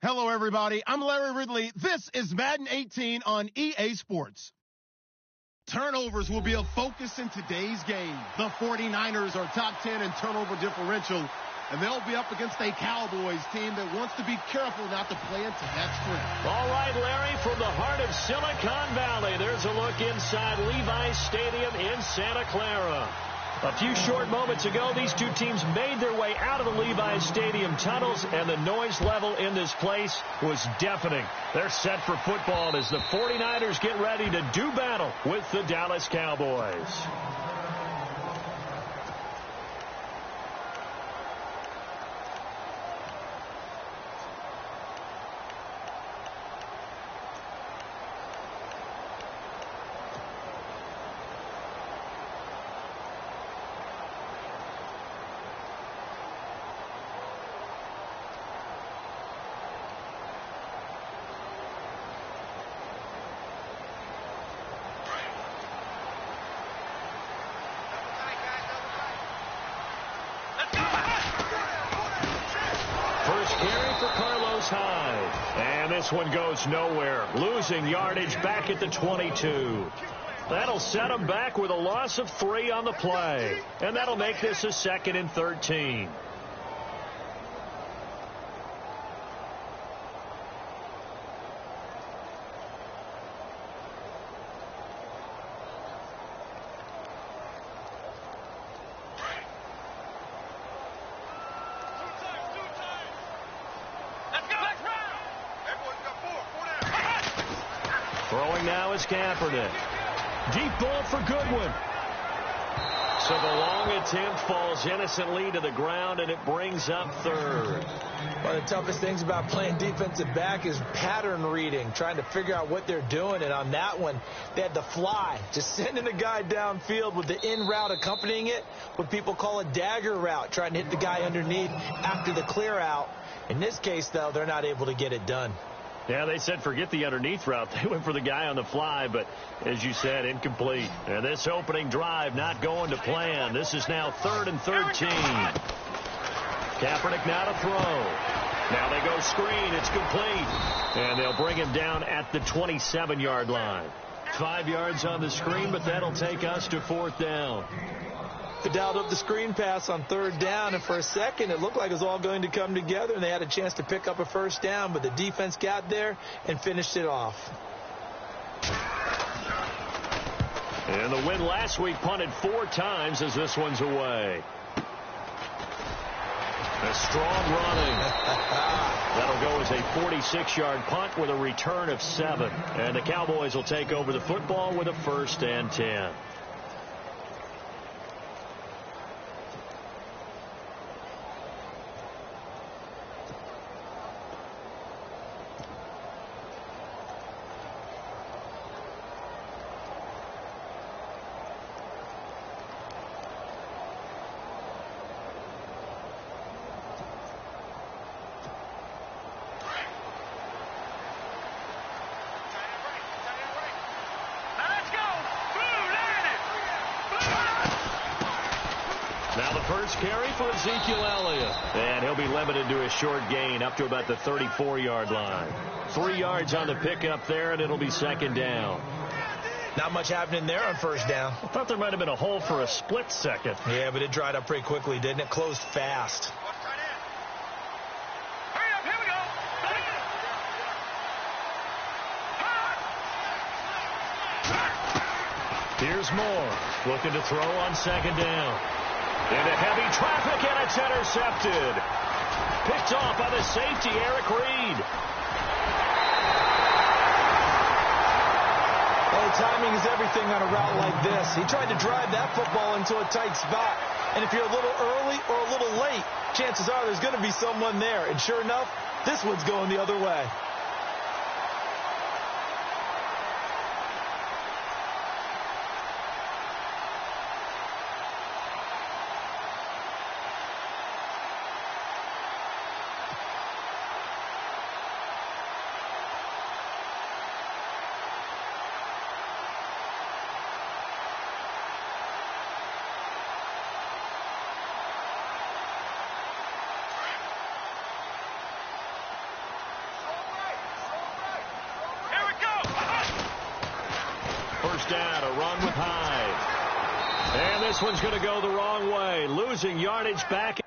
Hello, everybody. I'm Larry Ridley. This is Madden 18 on EA Sports. Turnovers will be a focus in today's game. The 49ers are top 10 in turnover differential, and they'll be up against a Cowboys team that wants to be careful not to play into that strength. All right, Larry, from the heart of Silicon Valley, there's a look inside Levi's Stadium in Santa Clara. A few short moments ago, these two teams made their way out of the Levi's Stadium tunnels, and the noise level in this place was deafening. They're set for football as the 49ers get ready to do battle with the Dallas Cowboys. And this one goes nowhere, losing yardage back at the 22. That'll set them back with a loss of 3 on the play. And that'll make this a 2nd and 13. Throwing now is Kaepernick. Deep ball for Goodwin. So the long attempt falls innocently to the ground, and it brings up 3rd. One of the toughest things about playing defensive back is pattern reading, trying to figure out what they're doing. And on that one, they had to fly, just sending a guy downfield with the in route accompanying it, what people call a dagger route, trying to hit the guy underneath after the clear out. In this case, though, they're not able to get it done. Yeah, they said forget the underneath route. They went for the guy on the fly, but as you said, incomplete. And this opening drive not going to plan. This is now 3rd and 13. Kaepernick now to throw. Now they go screen. It's complete. And they'll bring him down at the 27-yard line. 5 yards on the screen, but that'll take us to 4th down. They dialed up the screen pass on 3rd down, and for a second it looked like it was all going to come together, and they had a chance to pick up a 1st down, but the defense got there and finished it off. And the win last week punted 4 times as this one's away. A strong running. That'll go as a 46-yard punt with a return of 7. And the Cowboys will take over the football with a 1st and 10. Now the first carry for Ezekiel Elliott. And he'll be limited to a short gain up to about the 34-yard line. 3 yards on the pickup there, and it'll be 2nd down. Not much happening there on 1st down. I thought there might have been a hole for a split second. Yeah, but it dried up pretty quickly, didn't it? Closed fast. Hurry up, here we go. Here's Moore, looking to throw on 2nd down. Into heavy traffic, and it's intercepted. Picked off by the safety, Eric Reed. Well, timing is everything on a route like this. He tried to drive that football into a tight spot. And if you're a little early or a little late, chances are there's going to be someone there. And sure enough, this one's going the other way. first down. A run with Hyde. And this one's going to go the wrong way. Losing yardage back.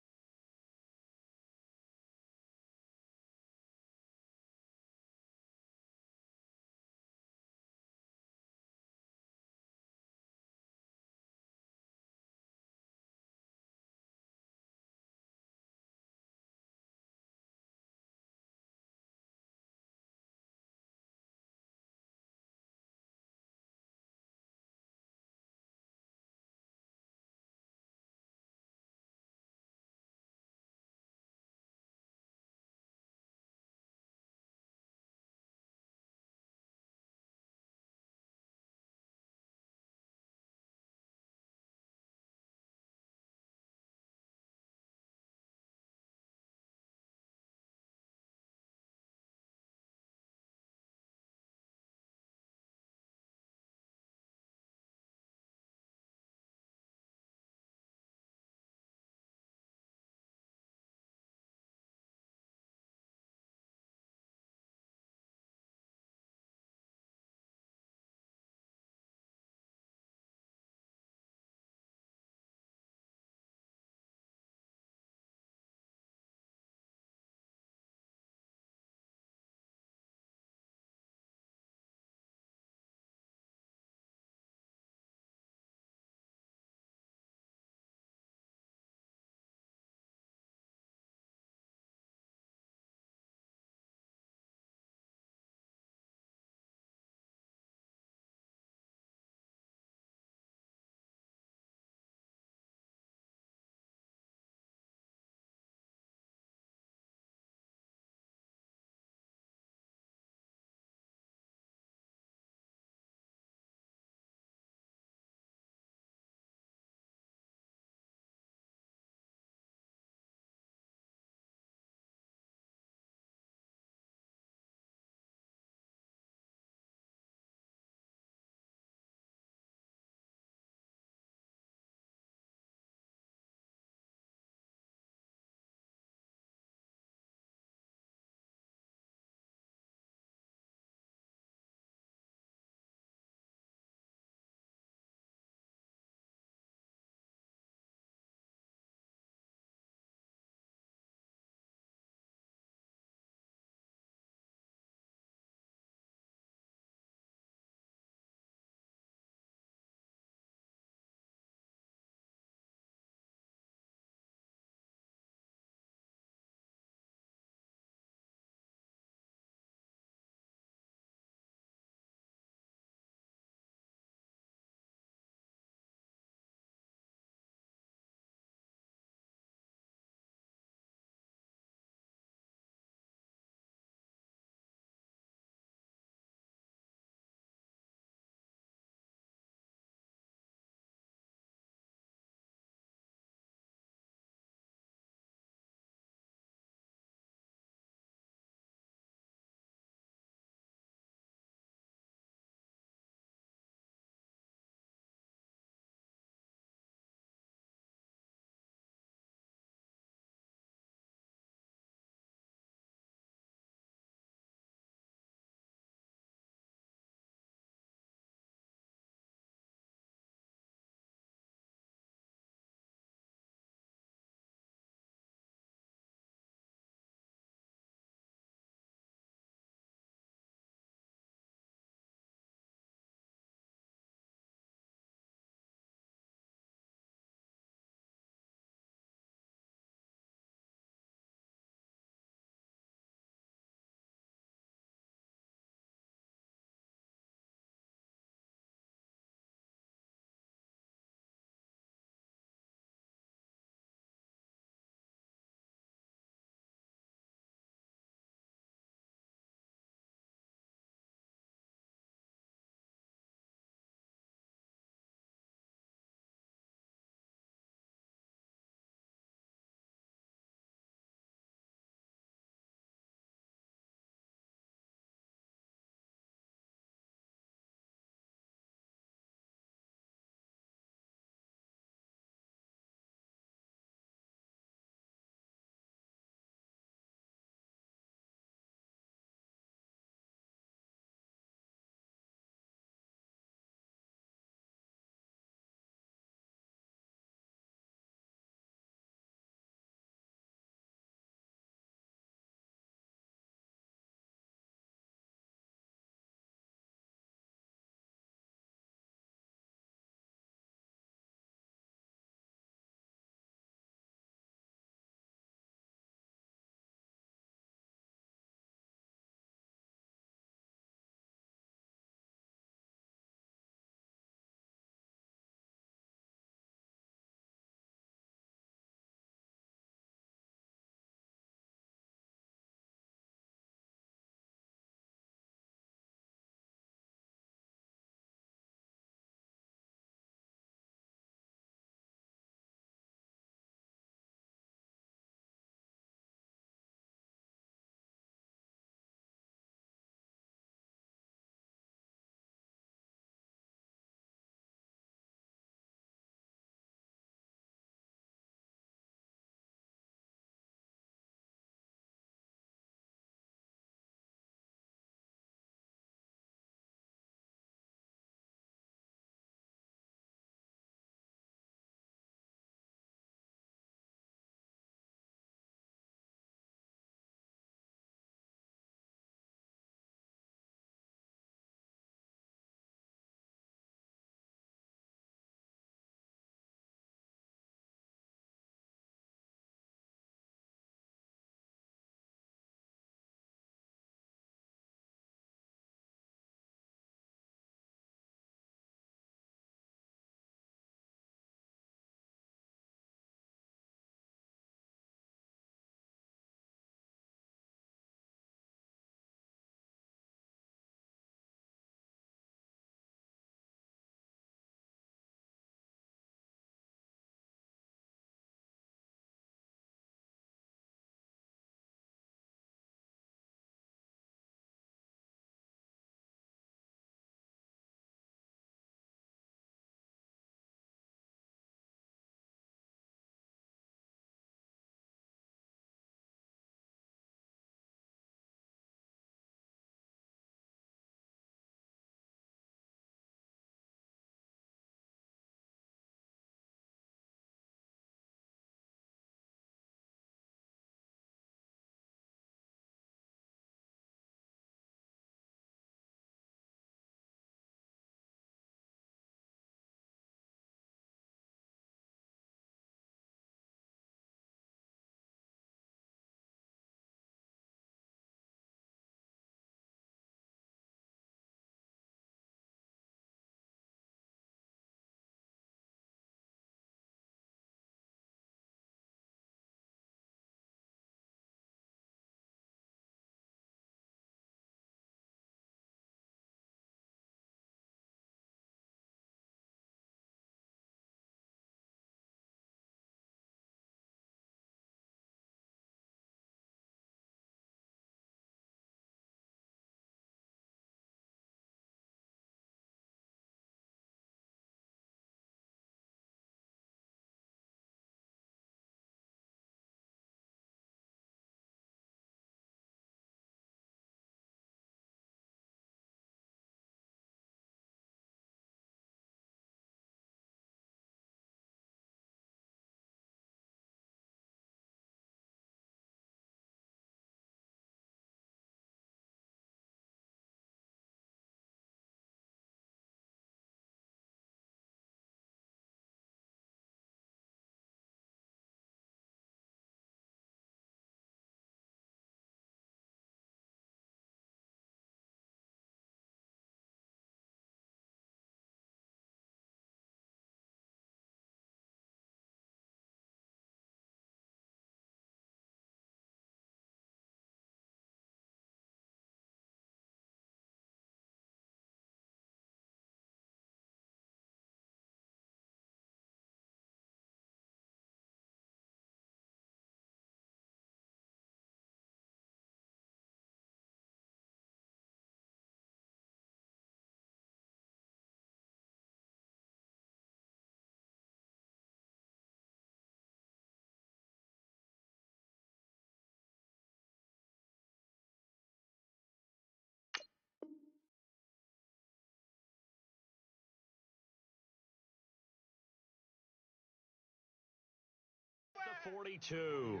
42.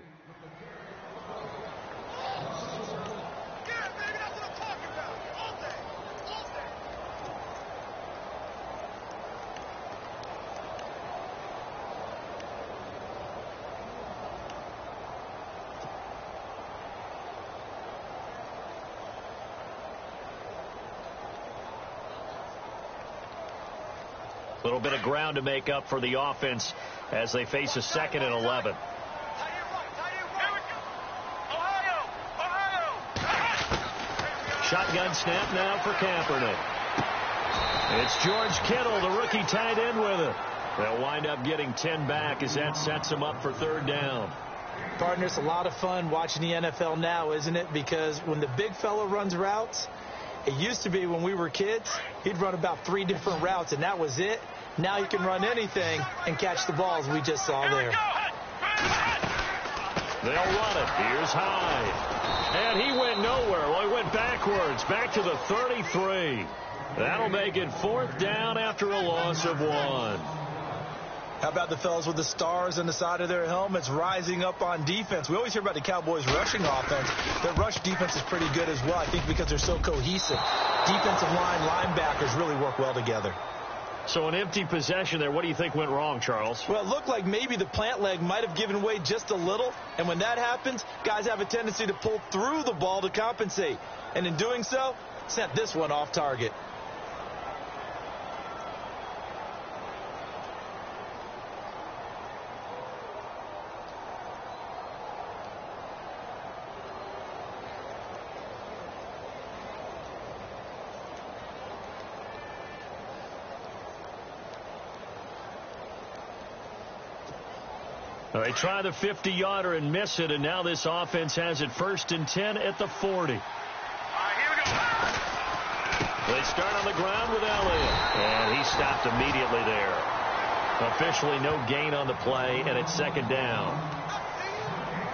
A little bit of ground to make up for the offense as they face a 2nd and 11. Shotgun snap now for Kaepernick. It's George Kittle, the rookie tight end with it. They'll wind up getting 10 back as that sets them up for 3rd down. Partner, it's a lot of fun watching the NFL now, isn't it? Because when the big fella runs routes, it used to be when we were kids, he'd run about 3 different routes, and that was it. Now you can run anything and catch the balls we just saw there. They'll run it. Here's Hyde. And he went nowhere. Well, he went backwards, back to the 33. That'll make it 4th down after a loss of 1. How about the fellas with the stars on the side of their helmets rising up on defense? We always hear about the Cowboys' rushing offense. Their rush defense is pretty good as well, I think, because they're so cohesive. Defensive line, linebackers really work well together. So an empty possession there. What do you think went wrong, Charles? Well, it looked like maybe the plant leg might have given way just a little. And when that happens, guys have a tendency to pull through the ball to compensate. And in doing so, sent this one off target. They try the 50-yarder and miss it, and now this offense has it 1st and 10 at the 40. Here we go. They start on the ground with Elliott, and he stopped immediately there. Officially no gain on the play, and it's 2nd down.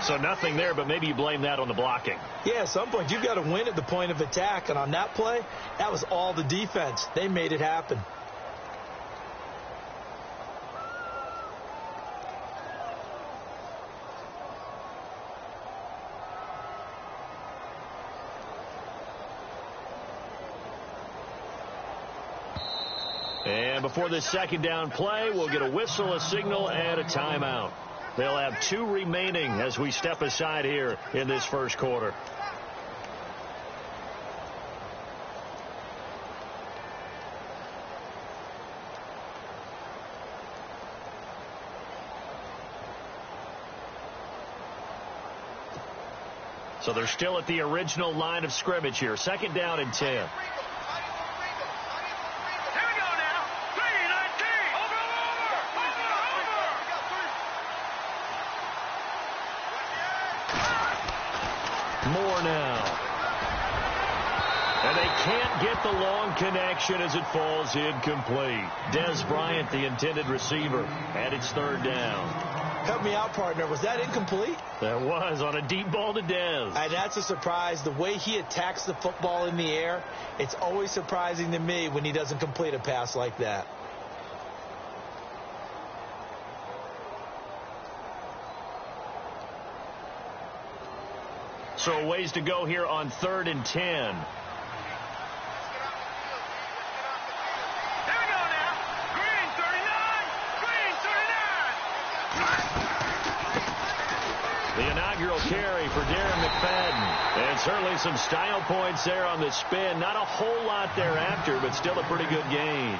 So nothing there, but maybe you blame that on the blocking. Yeah, at some point you've got to win at the point of attack, and on that play, that was all the defense. They made it happen. And before this 2nd down play, we'll get a whistle, a signal, and a timeout. They'll have 2 remaining as we step aside here in this 1st quarter. So they're still at the original line of scrimmage here. 2nd down and 10. More now. And they can't get the long connection as it falls incomplete. Des Bryant, the intended receiver, and it's 3rd down. Help me out, partner. Was that incomplete? That was on a deep ball to Des. And that's a surprise. The way he attacks the football in the air, it's always surprising to me when he doesn't complete a pass like that. So a ways to go here on 3rd and 10. Here we go now. Green 39. Green 39. The inaugural carry for Darren McFadden. And certainly some style points there on the spin. Not a whole lot thereafter, but still a pretty good gain.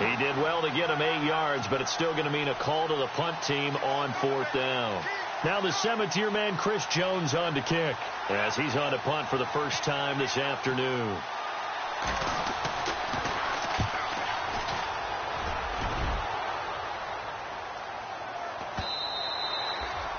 He did well to get him 8 yards, but it's still going to mean a call to the punt team on 4th down. Now the Cemeteer man, Chris Jones, on to kick as he's on to punt for the first time this afternoon.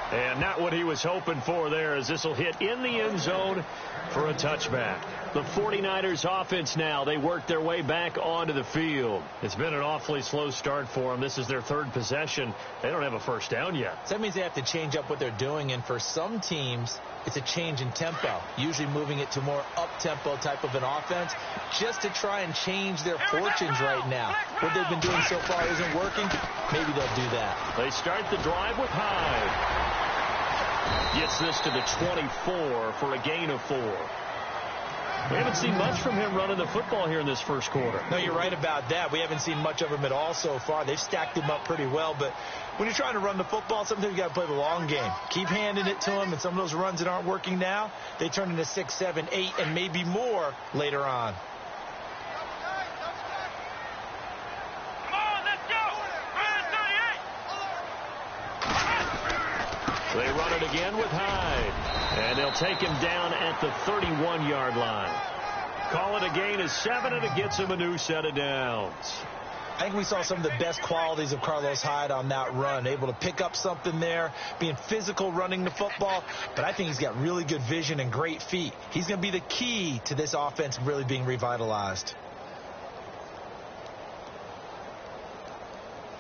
And not what he was hoping for there, as this will hit in the end zone for a touchback. The 49ers offense now, they work their way back onto the field. It's been an awfully slow start for them. This is their 3rd possession. They don't have a first down yet. So that means they have to change up what they're doing, and for some teams, it's a change in tempo, usually moving it to more up-tempo type of an offense just to try and change their fortunes right now. What they've been doing so far isn't working. Maybe they'll do that. They start the drive with Hyde. Gets this to the 24 for a gain of 4. We haven't seen much from him running the football here in this first quarter. No, you're right about that. We haven't seen much of him at all so far. They've stacked him up pretty well, but when you're trying to run the football, sometimes you got to play the long game. Keep handing it to him, and some of those runs that aren't working now, they turn into 6, 7, 8, and maybe more later on. Come on, let's go. 38. They run it again with Hyde. And they'll take him down at the 31-yard line. Call it a gain of 7, and it gets him a new set of downs. I think we saw some of the best qualities of Carlos Hyde on that run. Able to pick up something there, being physical running the football. But I think he's got really good vision and great feet. He's going to be the key to this offense really being revitalized.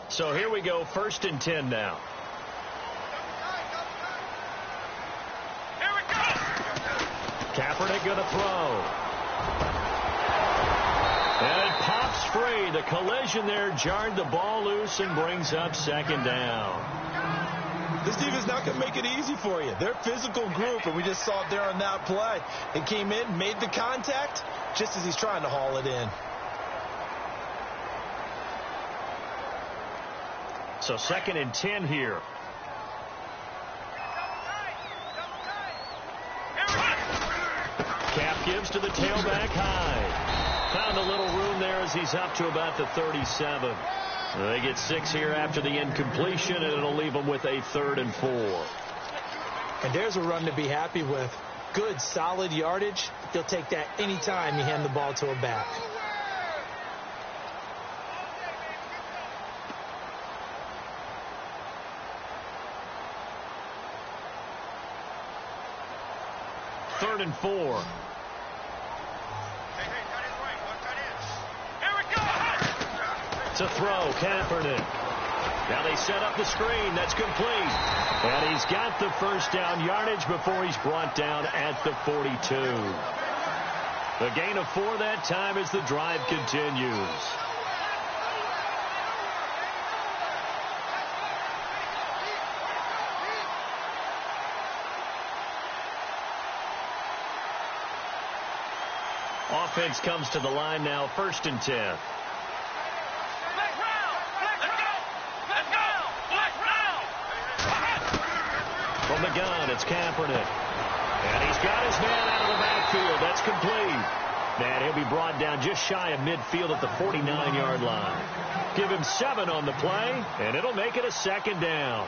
So here we go, 1st and 10 now. Kaepernick going to throw. And it pops free. The collision there jarred the ball loose and brings up 2nd down. This defense is not going to make it easy for you. They're a physical group, and we just saw it there on that play. It came in, made the contact, just as he's trying to haul it in. So 2nd and 10 here. Cap gives to the tailback Hyde. Found a little room there as he's up to about the 37. They get 6 here after the incompletion, and it'll leave them with a 3rd and 4. And there's a run to be happy with. Good, solid yardage. They'll take that anytime you hand the ball to a back. Third and 4. To throw, Kaepernick. Now they set up the screen. That's complete. And he's got the 1st down yardage before he's brought down at the 42. The gain of 4 that time as the drive continues. Offense comes to the line now, 1st and 10. From the gun, it's Kaepernick. And he's got his man out of the backfield. That's complete. And he'll be brought down just shy of midfield at the 49-yard line. Give him 7 on the play, and it'll make it a 2nd down.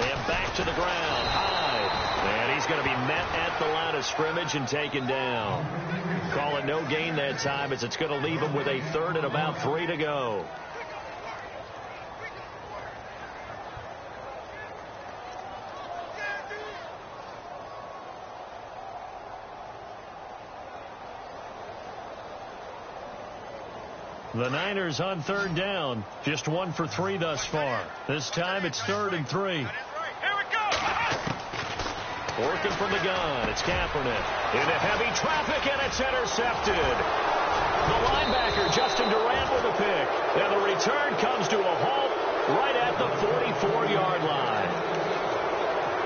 And back to the ground. Hyde. And he's going to be met at the line of scrimmage and taken down. Call it no gain that time as it's going to leave him with a 3rd and about 3 to go. The Niners on 3rd down. Just 1 for 3 thus far. This time it's 3rd and 3. Working from the gun. It's Kaepernick. Into heavy traffic, and it's intercepted. The linebacker, Justin Durant, with a pick. And the return comes to a halt right at the 44-yard line.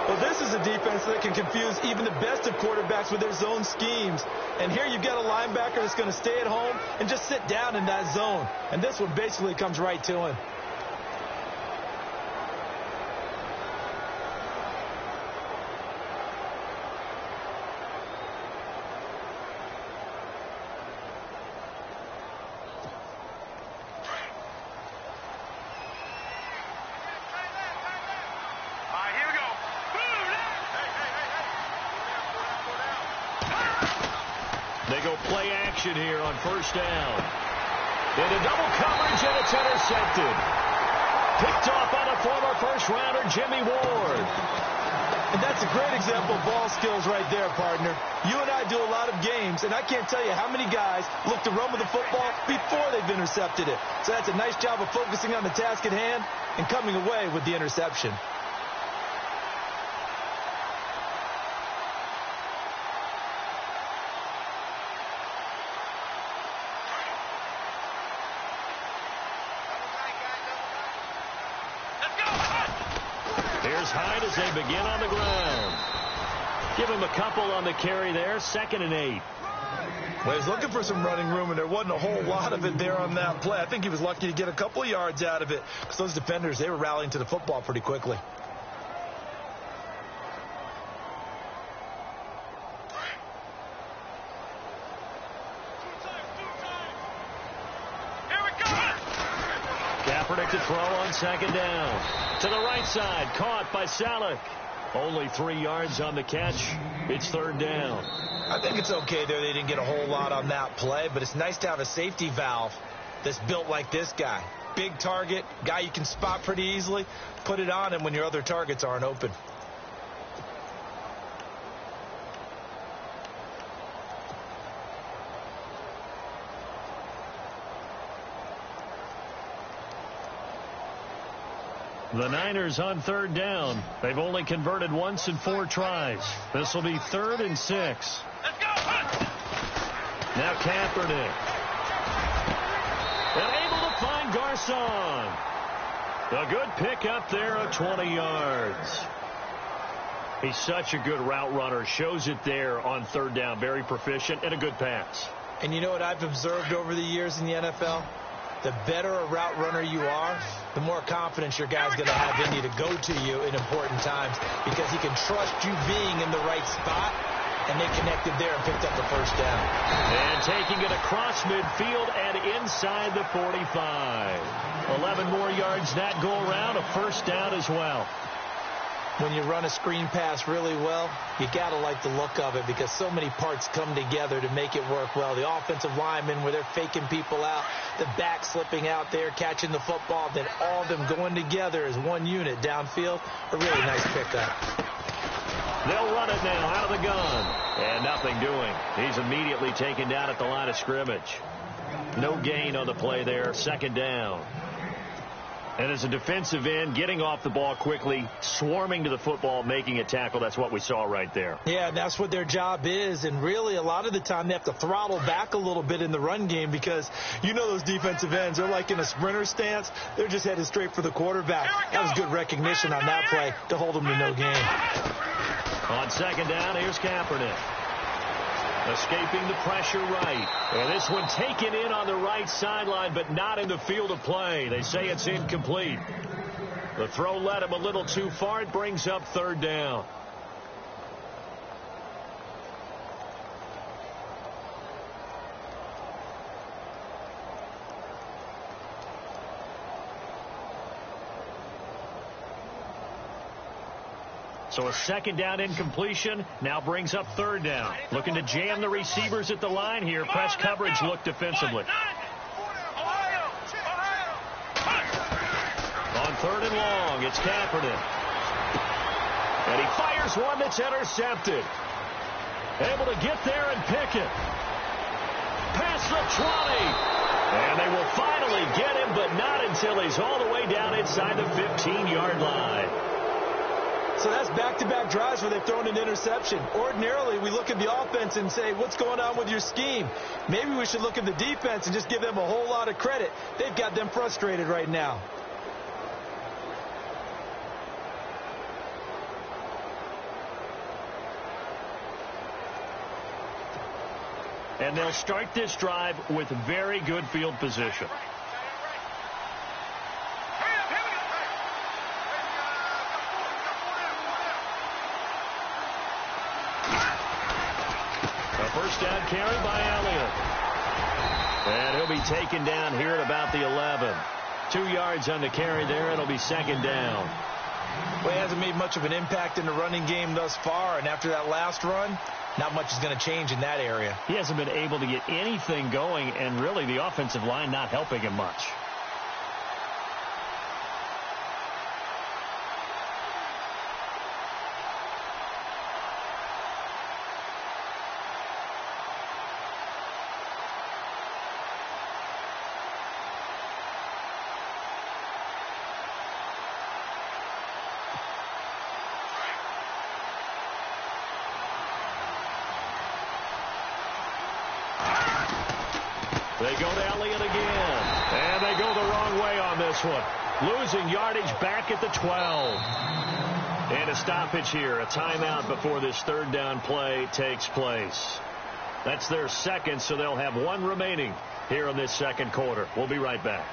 Well, this is a defense that can confuse even the best of quarterbacks with their zone schemes. And here you've got a linebacker that's going to stay at home and just sit down in that zone. And this one basically comes right to him. They go play action here on 1st down. Into double coverage, and it's intercepted. Picked off by the former 1st-rounder, Jimmy Ward. And that's a great example of ball skills right there, partner. You and I do a lot of games, and I can't tell you how many guys look to run with the football before they've intercepted it. So that's a nice job of focusing on the task at hand and coming away with the interception. Niners hide as they begin on the ground. Give him a couple on the carry there. 2nd and 8. Well, he's looking for some running room, and there wasn't a whole lot of it there on that play. I think he was lucky to get a couple of yards out of it because those defenders, they were rallying to the football pretty quickly. Kaepernick to throw on 2nd down. To the right side, caught by Salek. Only 3 yards on the catch. It's 3rd down. I think it's okay there. They didn't get a whole lot on that play, but it's nice to have a safety valve that's built like this guy. Big target, guy you can spot pretty easily. Put it on him when your other targets aren't open. The Niners on 3rd down. They've only converted once in 4 tries. This will be 3rd and 6. Let's go. Now Kaepernick. And able to find Garcon. A good pick up there of 20 yards. He's such a good route runner. Shows it there on 3rd down. Very proficient and a good pass. And you know what I've observed over the years in the NFL? The better a route runner you are, the more confidence your guy's going to have in you to go to you in important times because he can trust you being in the right spot, and they connected there and picked up the 1st down. And taking it across midfield and inside the 45. 11 more yards that go around, a 1st down as well. When you run a screen pass really well, you got to like the look of it because so many parts come together to make it work well. The offensive linemen where they're faking people out, the back slipping out there, catching the football, then all of them going together as one unit downfield. A really nice pickup. They'll run it now out of the gun. And nothing doing. He's immediately taken down at the line of scrimmage. No gain on the play there. 2nd down. And as a defensive end, getting off the ball quickly, swarming to the football, making a tackle, that's what we saw right there. Yeah, that's what their job is. And really, a lot of the time, they have to throttle back a little bit in the run game because you know those defensive ends, they're like in a sprinter stance. They're just headed straight for the quarterback. That was good recognition on that play to hold them to no gain. On 2nd down, here's Kaepernick. Escaping the pressure right. And this one taken in on the right sideline, but not in the field of play. They say it's incomplete. The throw led him a little too far. It brings up 3rd down. So a 2nd down incompletion now brings up 3rd down. Looking to jam the receivers at the line here. Press coverage look defensively. On 3rd and long, it's Kaepernick. And he fires one that's intercepted. Able to get there and pick it. Past the 20. And they will finally get him, but not until he's all the way down inside the 15-yard line. So that's back-to-back drives where they've thrown an interception. Ordinarily, we look at the offense and say, what's going on with your scheme? Maybe we should look at the defense and just give them a whole lot of credit. They've got them frustrated right now. And they'll start this drive with very good field position. First down carry by Elliott. And he'll be taken down here at about the 11. 2 yards on the carry there. It'll be 2nd down. Well, he hasn't made much of an impact in the running game thus far. And after that last run, not much is going to change in that area. He hasn't been able to get anything going, and really the offensive line not helping him much. They go to Elliott again. And they go the wrong way on this one. Losing yardage back at the 12. And a stoppage here, a timeout before this third down play takes place. That's their second, so they'll have one remaining here in this second quarter. We'll be right back.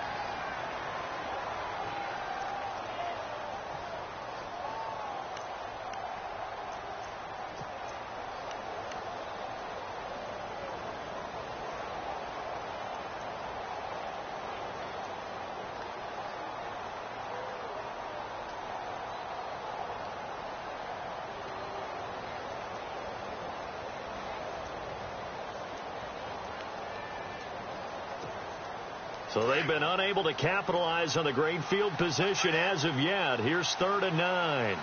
So they've been unable to capitalize on the great field position as of yet. Here's 3rd and 9.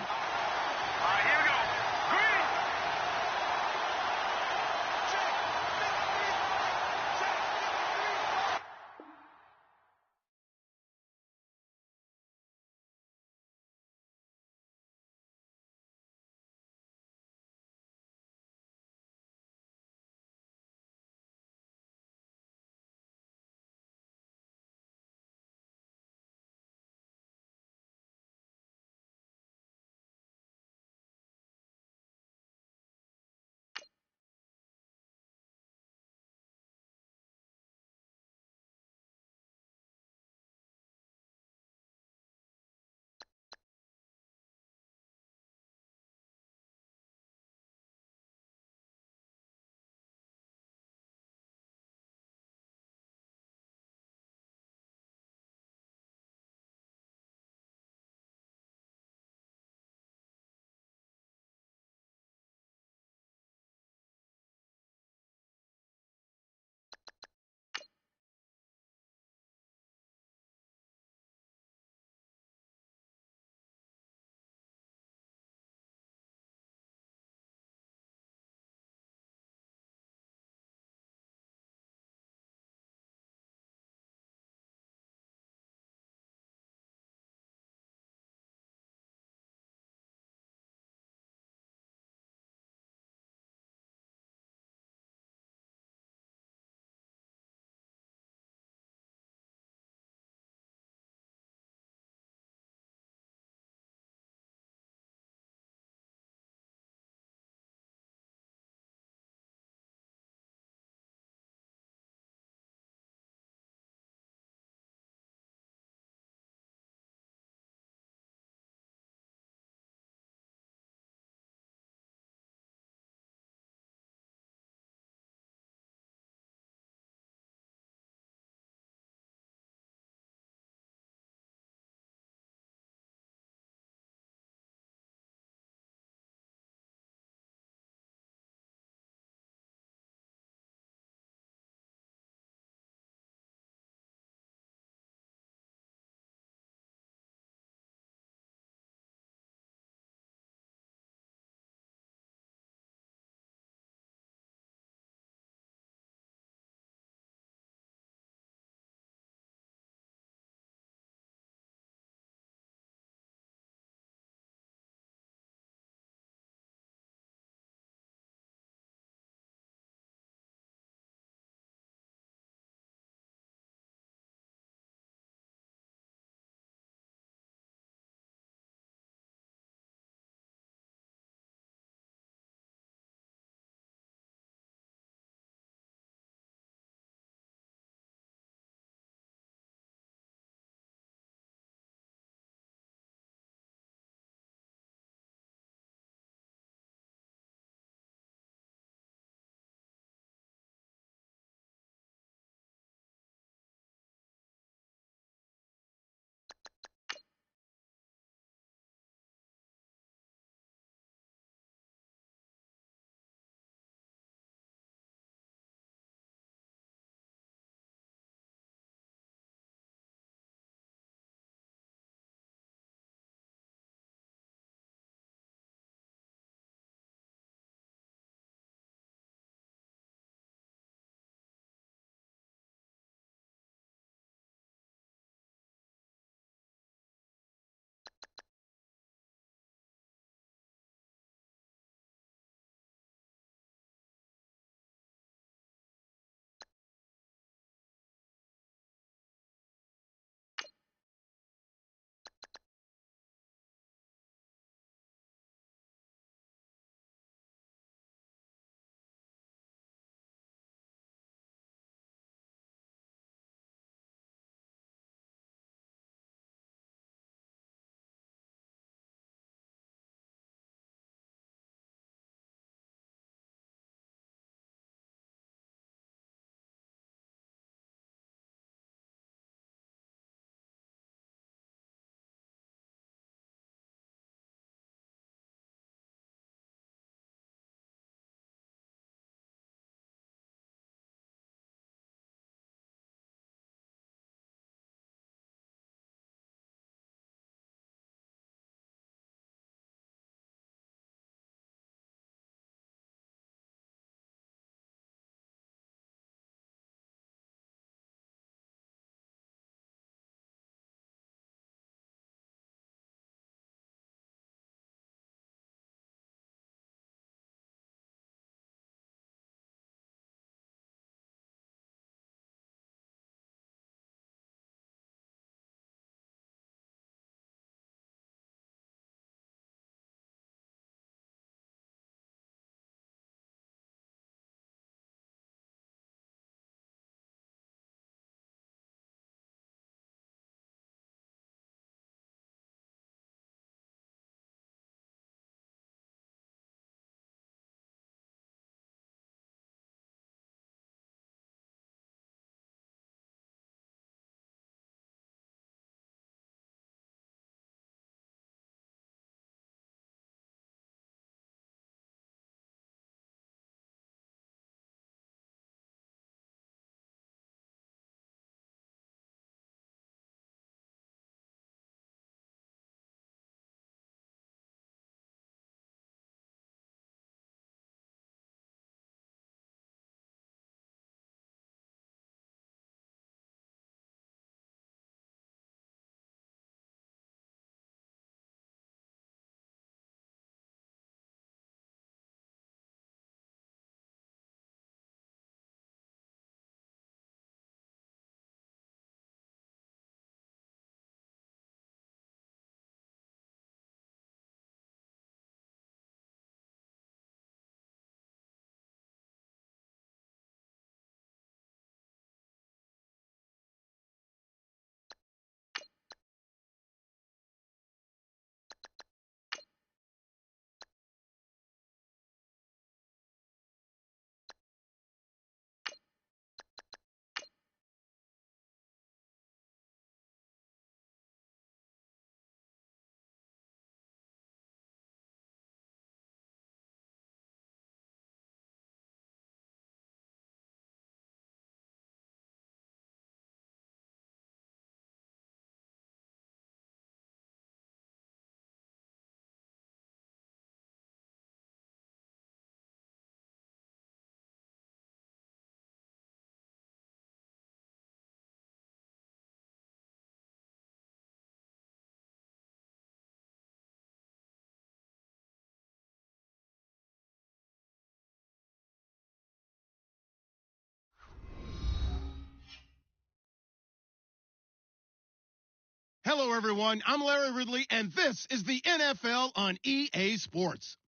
Hello, everyone. I'm Larry Ridley, and this is the NFL on EA Sports.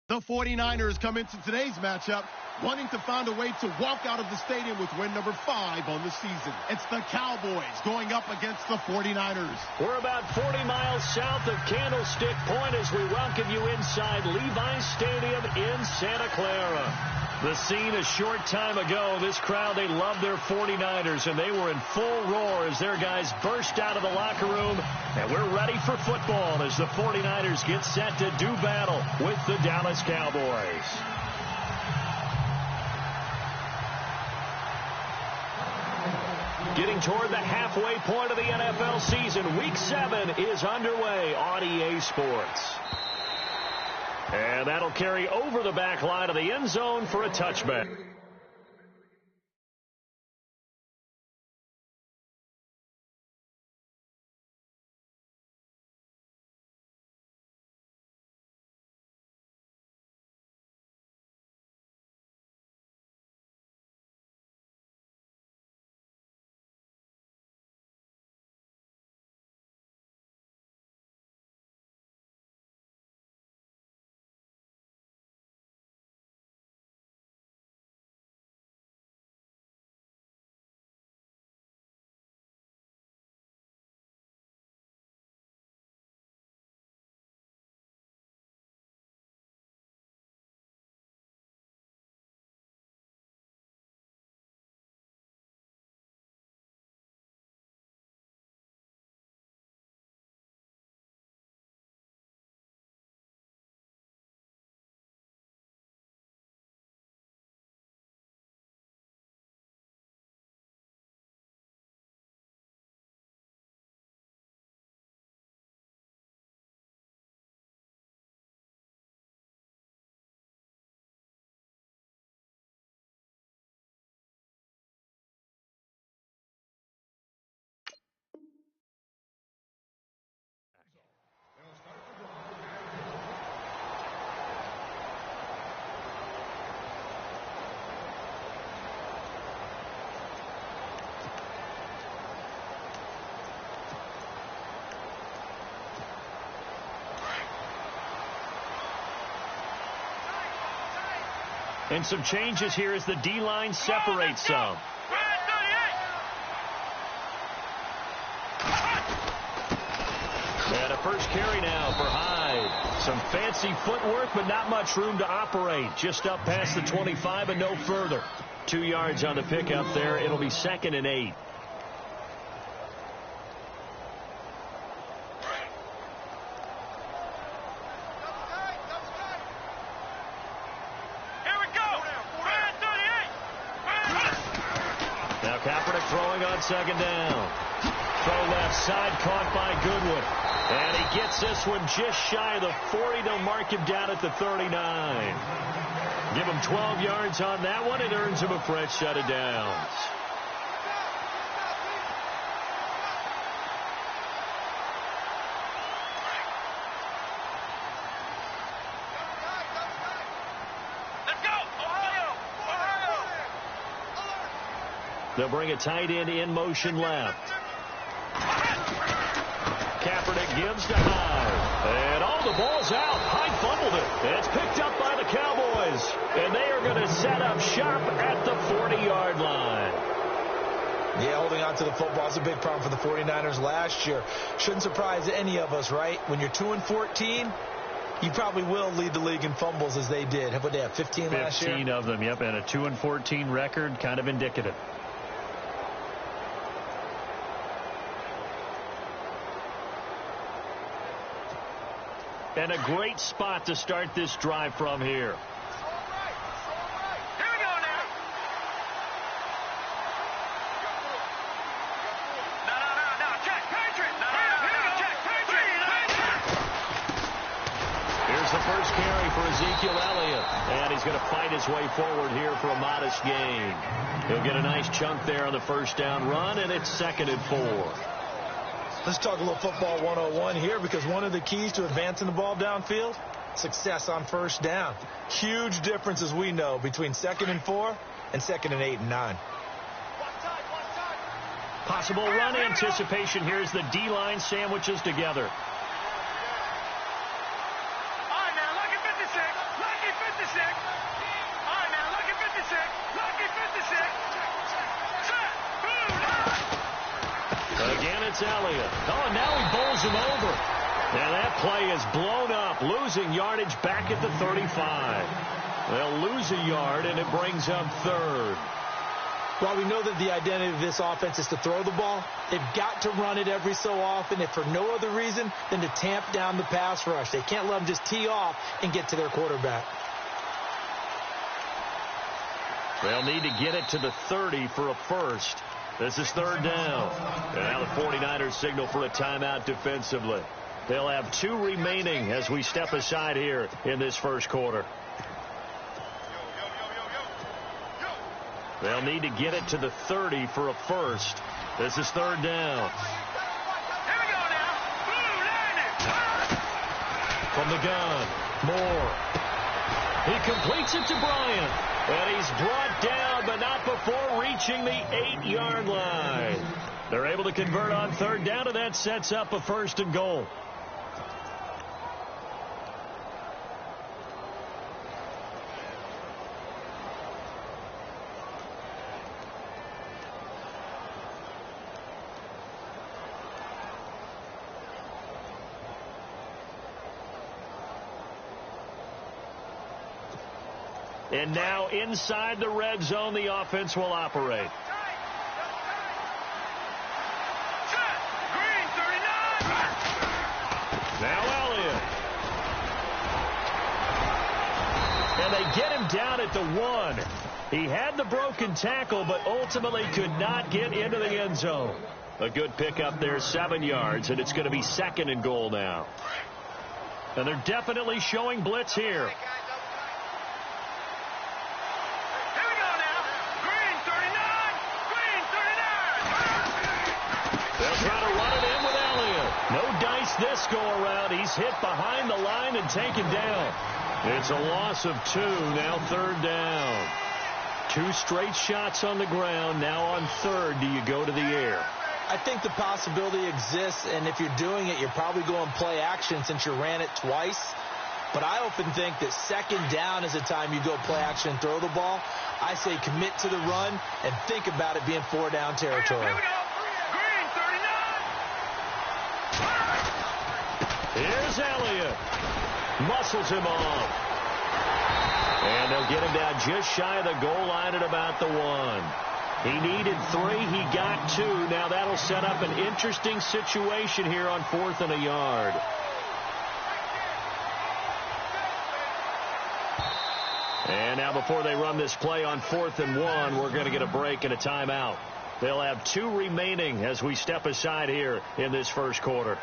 The 49ers come into today's matchup wanting to find a way to walk out of the stadium with win number 5 on the season. It's the Cowboys going up against the 49ers. We're about 40 miles south of Candlestick Point as we welcome you inside Levi's Stadium in Santa Clara. The scene a short time ago, this crowd, they loved their 49ers, and they were in full roar as their guys burst out of the locker room. And we're ready for football as the 49ers get set to do battle with the Dallas Cowboys. Getting toward the halfway point of the NFL season, Week 7 is underway on EA Sports. And that'll carry over the back line of the end zone for a touchback. And some changes here as the D-line separates some. And a first carry now for Hyde. Some fancy footwork, but not much room to operate. Just up past the 25 and no further. 2 yards on the pickup there. It'll be 2nd and 8. Second down. Throw left side, caught by Goodwin. And he gets this one just shy of the 40. They'll mark him down at the 39. Give him 12 yards on that one. It earns him a fresh set of downs. They'll bring a tight end in motion left. Kaepernick gives to Hyde. And all the ball's out. Hyde fumbled it. It's picked up by the Cowboys. And they are going to set up shop at the 40-yard line. Yeah, holding on to the football is a big problem for the 49ers last year. Shouldn't surprise any of us, right? When you're 2-14, you probably will lead the league in fumbles as they did. How about they have 15 last year? 15 of them, yep. And a 2-14 record, kind of indicative. And a great spot to start this drive from here. Here we go now. No. Check. Patriot. No. Check. Patriot. Here's the first carry for Ezekiel Elliott. And he's going to fight his way forward here for a modest gain. He'll get a nice chunk there on the first down run, and it's 2nd and 4. Let's talk a little football 101 here, because one of the keys to advancing the ball downfield, success on first down. Huge difference, as we know, between 2nd and 4 and 2nd and 8 and 9. Possible run anticipation here as the D-line sandwiches together. All right, now, lucky 56. Lucky 56. All right, now, lucky 56. Lucky 56. Set. Boom. Again, it's Elliott. Oh, and now he bowls him over. And that play is blown up, losing yardage back at the 35. They'll lose a yard, and it brings up third. While we know that the identity of this offense is to throw the ball, they've got to run it every so often, if for no other reason than to tamp down the pass rush. They can't let them just tee off and get to their quarterback. They'll need to get it to the 30 for a first. This is third down. And now the 49ers signal for a timeout defensively. They'll have 2 remaining as we step aside here in this first quarter. They'll need to get it to the 30 for a first. This is third down. Here we go now. Blue line. From the gun, Moore. He completes it to Bryant. And he's brought down, but not before reaching the 8-yard line. They're able to convert on third down, and that sets up a first and goal. And now inside the red zone, the offense will operate. Set. Green 39. Now Elliott. And they get him down at the 1. He had the broken tackle, but ultimately could not get into the end zone. A good pickup there, 7 yards, and it's going to be second and goal now. And they're definitely showing blitz here. This go around, he's hit behind the line and taken down. It's a loss of 2, now third down. 2 straight shots on the ground. Now on third, do you go to the air? I think the possibility exists, and if you're doing it, you're probably going play action since you ran it twice. But I often think that second down is the time you go play action and throw the ball. I say commit to the run and think about it being 4-down territory. Here's Elliott. Muscles him off. And they'll get him down just shy of the goal line at about the 1. He needed 3. He got 2. Now that'll set up an interesting situation here on 4th and a yard. And now before they run this play on 4th and 1, we're going to get a break and a timeout. They'll have 2 remaining as we step aside here in this first quarter.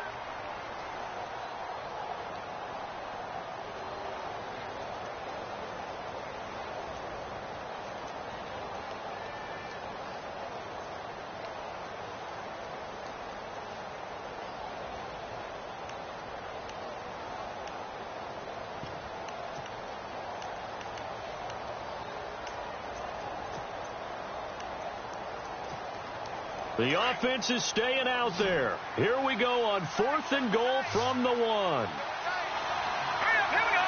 The offense is staying out there. Here we go on 4th and goal from the 1. Here we go.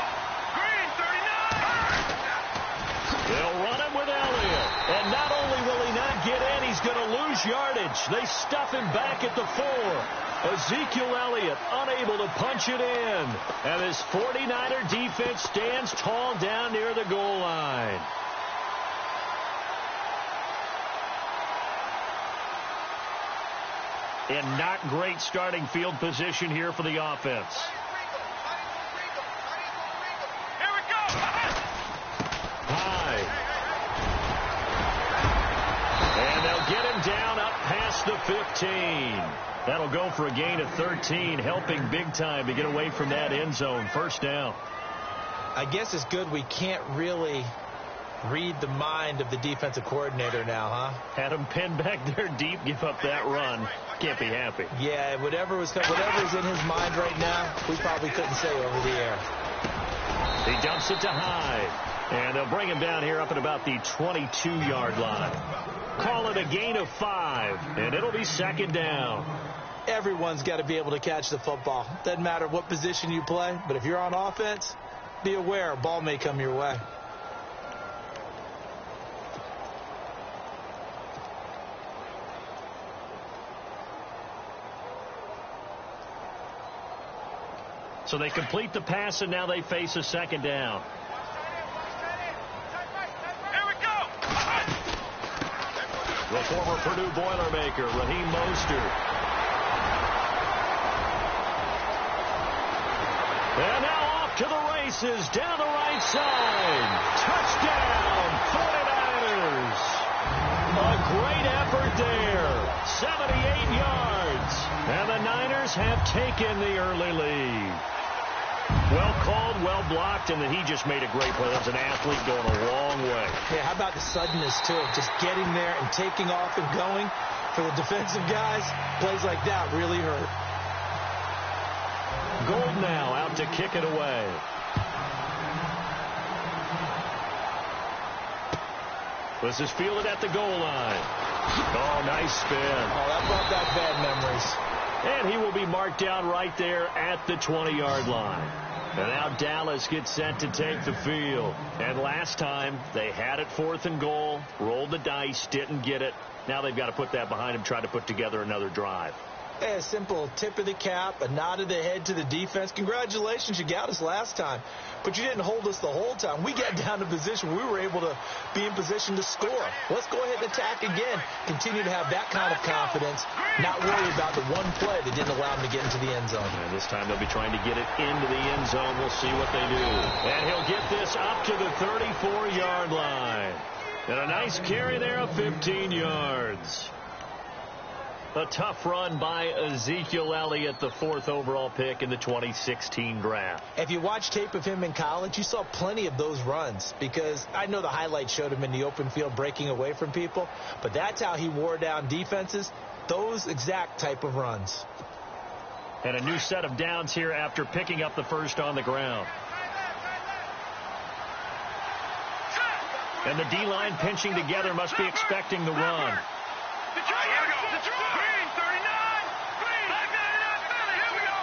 Green 39. They'll run it with Elliott. And not only will he not get in, he's going to lose yardage. They stuff him back at the 4. Ezekiel Elliott unable to punch it in. And this 49er defense stands tall down near the goal line. And not great starting field position here for the offense. Here we go. High. And they'll get him down up past the 15. That'll go for a gain of 13, helping big time to get away from that end zone. First down. I guess it's good we can't really read the mind of the defensive coordinator now, huh? Had him pinned back there deep, give up that run. Can't be happy. Yeah, whatever's in his mind right now, we probably couldn't say over the air. He dumps it to Hyde. And they'll bring him down here up at about the 22-yard line. Call it a gain of 5, and it'll be second down. Everyone's got to be able to catch the football. Doesn't matter what position you play, but if you're on offense, be aware a ball may come your way. So they complete the pass, and now they face a second down. Here we go. The former Purdue Boilermaker, Raheem Mostert. And now off to the races, down the right side. Touchdown, 49ers. A great effort there. 78 yards. And the Niners have taken the early lead. Well called, well blocked, and then he just made a great play. That's an athlete going a long way. Yeah, how about the suddenness, too, of just getting there and taking off and going. For the defensive guys, plays like that really hurt. Gold now out to kick it away. This is fielded at the goal line. Oh, nice spin. Oh, that brought back bad memories. And he will be marked down right there at the 20-yard line. And now Dallas gets set to take the field. And last time, they had it 4th and goal, rolled the dice, didn't get it. Now they've got to put that behind them, try to put together another drive. Hey, a simple tip of the cap, a nod of the head to the defense. Congratulations, you got us last time. But you didn't hold us the whole time. We got down to position. We were able to be in position to score. Let's go ahead and attack again. Continue to have that kind of confidence. Not worry about the one play that didn't allow them to get into the end zone. And this time they'll be trying to get it into the end zone. We'll see what they do. And he'll get this up to the 34-yard line. And a nice carry there of 15 yards. A tough run by Ezekiel Elliott, the 4th overall pick in the 2016 draft. If you watch tape of him in college, you saw plenty of those runs, because I know the highlights showed him in the open field breaking away from people, but that's how he wore down defenses, those exact type of runs. And a new set of downs here after picking up the first on the ground. And the D-line pinching together, must be expecting the run. Here we go. Green, 39. Green. 599. Here we go.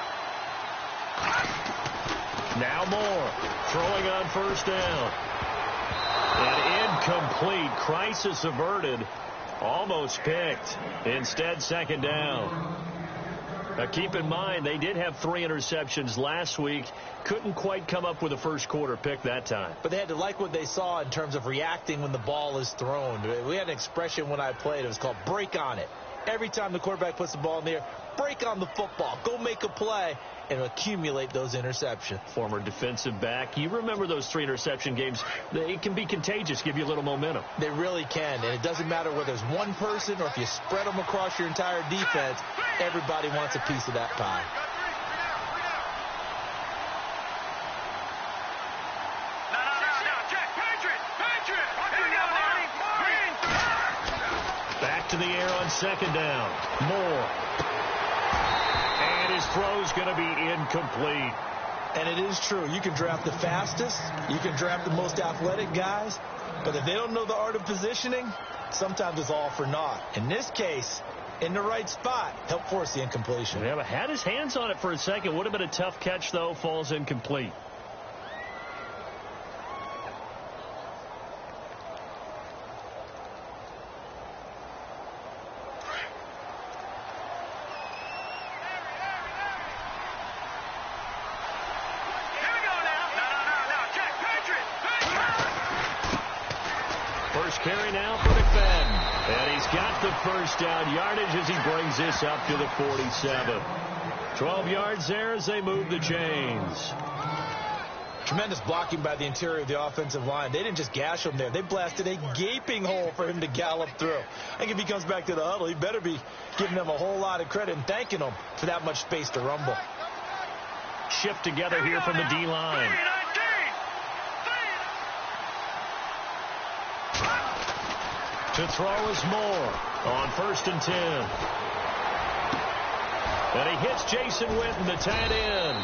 Now Moore throwing on first down. And incomplete. Crisis averted. Almost picked. Instead, second down. Now keep in mind, they did have 3 interceptions last week. Couldn't quite come up with a first quarter pick that time. But they had to like what they saw in terms of reacting when the ball is thrown. We had an expression when I played. It was called break on it. Every time the quarterback puts the ball in the air, break on the football. Go make a play and accumulate those interceptions. Former defensive back. You remember those 3 interception games. They can be contagious, give you a little momentum. They really can. And it doesn't matter whether it's one person or if you spread them across your entire defense. Everybody wants a piece of that pie. Back to the air on second down. Moore. And his throw's going to be incomplete. And it is true. You can draft the fastest. You can draft the most athletic guys. But if they don't know the art of positioning, sometimes it's all for naught. In this case, in the right spot, helped force the incompletion. Yeah, but had his hands on it for a second. Would have been a tough catch, though. Falls incomplete. Carry now for McFadden. And he's got the first down yardage as he brings this up to the 47. 12 yards there as they move the chains. Tremendous blocking by the interior of the offensive line. They didn't just gash him there. They blasted a gaping hole for him to gallop through. I think if he comes back to the huddle, he better be giving them a whole lot of credit and thanking them for that much space to rumble. Shift together here from the D-line. To throw is Moore on 1st and 10. And he hits Jason Witten, the tight end.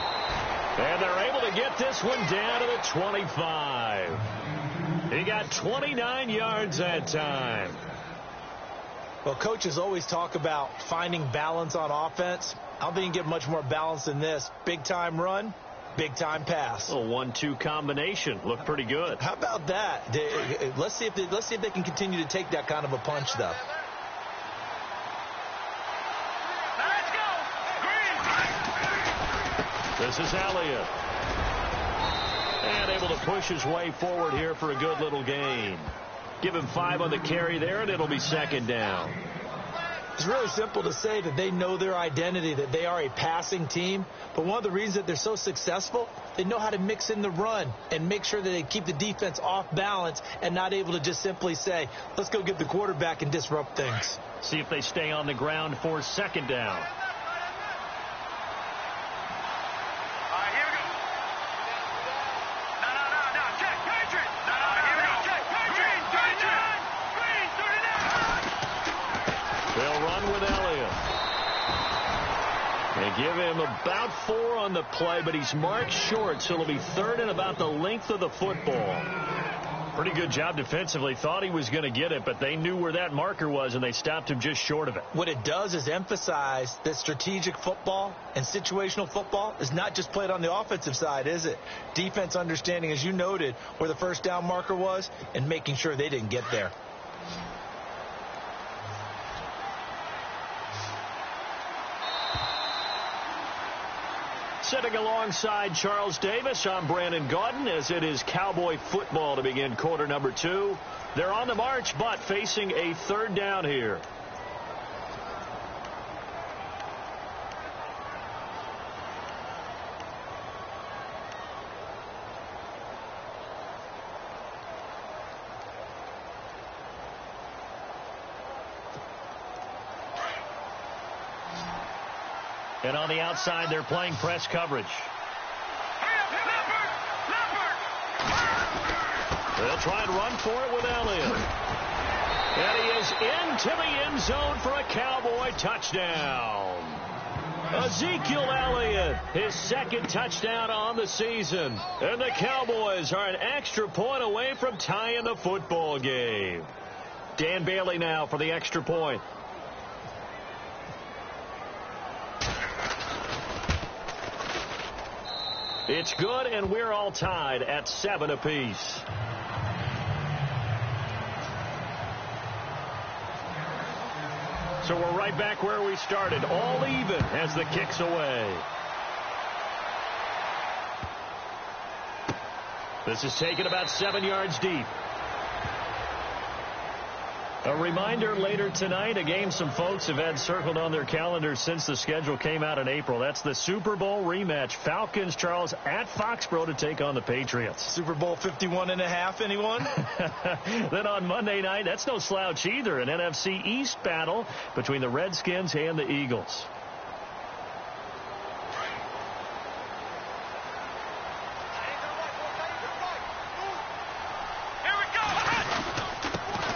And they're able to get this one down to the 25. He got 29 yards that time. Well, coaches always talk about finding balance on offense. I don't think you can get much more balance than this. Big-time run, big-time pass. A 1-2 combination. Looked pretty good. How about that? Let's see if they can continue to take that kind of a punch, though. Let's go. Green. This is Elliott. And able to push his way forward here for a good little gain. Give him 5 on the carry there, and it'll be second down. It's really simple to say that they know their identity, that they are a passing team. But one of the reasons that they're so successful, they know how to mix in the run and make sure that they keep the defense off balance and not able to just simply say, let's go get the quarterback and disrupt things. See if they stay on the ground for second down. Give him about 4 on the play, but he's marked short, so it'll be third and about the length of the football. Pretty good job defensively. Thought he was going to get it, but they knew where that marker was, and they stopped him just short of it. What it does is emphasize that strategic football and situational football is not just played on the offensive side, is it? Defense understanding, as you noted, where the first down marker was and making sure they didn't get there. Sitting alongside Charles Davis, I'm Brandon Gaudin, as it is Cowboy football to begin quarter number 2. They're on the march, but facing a third down here. And on the outside, they're playing press coverage. They'll try and run for it with Elliott. And he is into the end zone for a Cowboy touchdown. Ezekiel Elliott, his second touchdown on the season. And the Cowboys are an extra point away from tying the football game. Dan Bailey now for the extra point. It's good, and we're all tied at 7 apiece. So we're right back where we started, all even as the kick's away. This is taken about 7 yards deep. A reminder later tonight, a game some folks have had circled on their calendars since the schedule came out in April. That's the Super Bowl rematch. Falcons, Charles, at Foxborough to take on the Patriots. Super Bowl 51.5, anyone? Then on Monday night, that's no slouch either, an NFC East battle between the Redskins and the Eagles.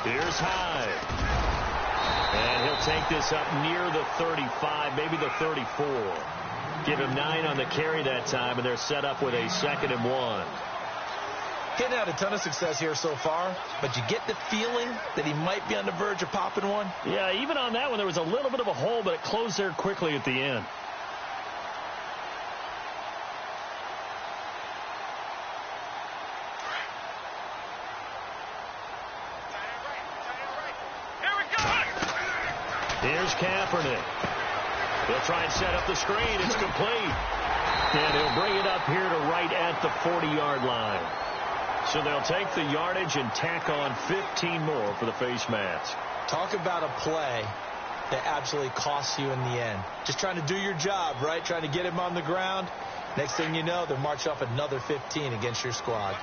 Here's Hyde. And he'll take this up near the 35, maybe the 34. Give him 9 on the carry that time, and they're set up with a 2nd and 1. Getting out a ton of success here so far, but you get the feeling that he might be on the verge of popping one. Yeah, even on that one, there was a little bit of a hole, but it closed there quickly at the end. Here's Kaepernick. He'll try and set up the screen. It's complete. And he'll bring it up here to right at the 40-yard line. So they'll take the yardage and tack on 15 more for the face mask. Talk about a play that absolutely costs you in the end. Just trying to do your job, right? Trying to get him on the ground. Next thing you know, they'll march off another 15 against your squad.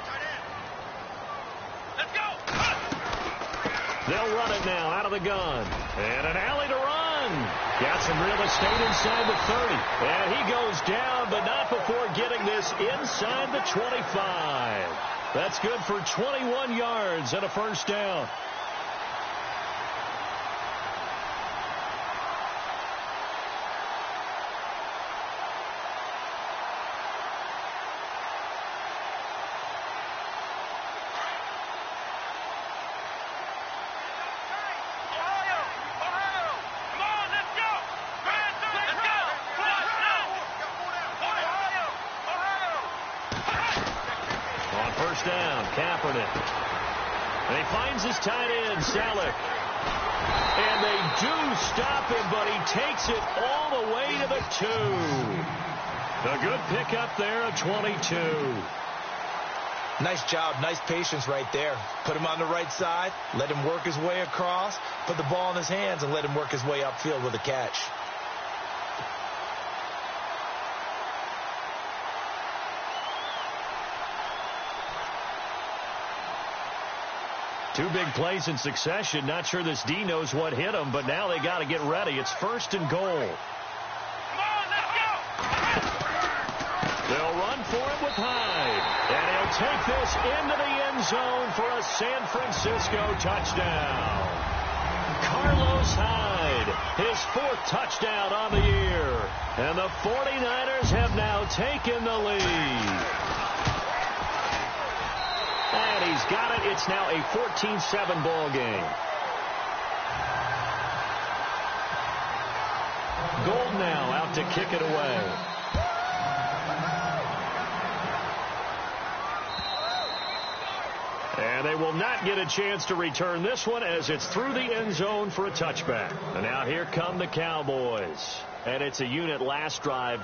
Let's go. They'll run it now out of the gun. And an alley to run. Got some real estate inside the 30. And he goes down, but not before getting this inside the 25. That's good for 21 yards and a first down. Kaepernick. And he finds his tight end, Selleck. And they do stop him, but he takes it all the way to the 2. A good pickup there of 22. Nice job, nice patience right there. Put him on the right side, let him work his way across, put the ball in his hands, and let him work his way upfield with a catch. Two big plays in succession. Not sure this D knows what hit him, but now they got to get ready. It's 1st and goal. Come on, let's go. They'll run for it with Hyde. And he'll take this into the end zone for a San Francisco touchdown. Carlos Hyde, his 4th touchdown on the year. And the 49ers have now taken the lead. And he's got it. It's now a 14-7 ball game. Gold now out to kick it away. And they will not get a chance to return this one as it's through the end zone for a touchback. And now here come the Cowboys. And it's a unit last drive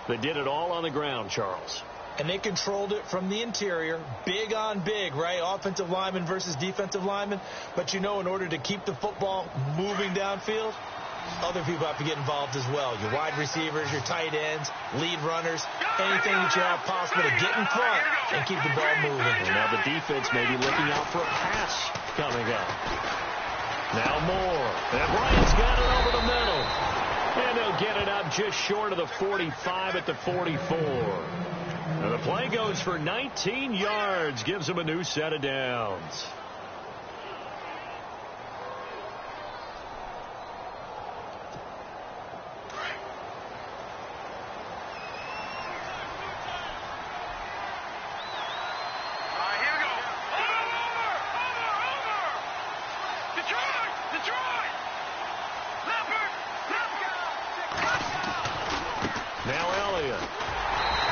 that did it all on the ground, Charles. And they controlled it from the interior, big on big, right? Offensive lineman versus defensive lineman. But, in order to keep the football moving downfield, other people have to get involved as well. Your wide receivers, your tight ends, lead runners, anything that you have possible to get in front and keep the ball moving. And now the defense may be looking out for a pass coming up. Now Moore. And Bryant's got it over the middle. And they'll get it up just short of the 45 at the 44. And the play goes for 19 yards, gives them a new set of downs. Here we go. Over. Detroit. Leopard. Now Elliott.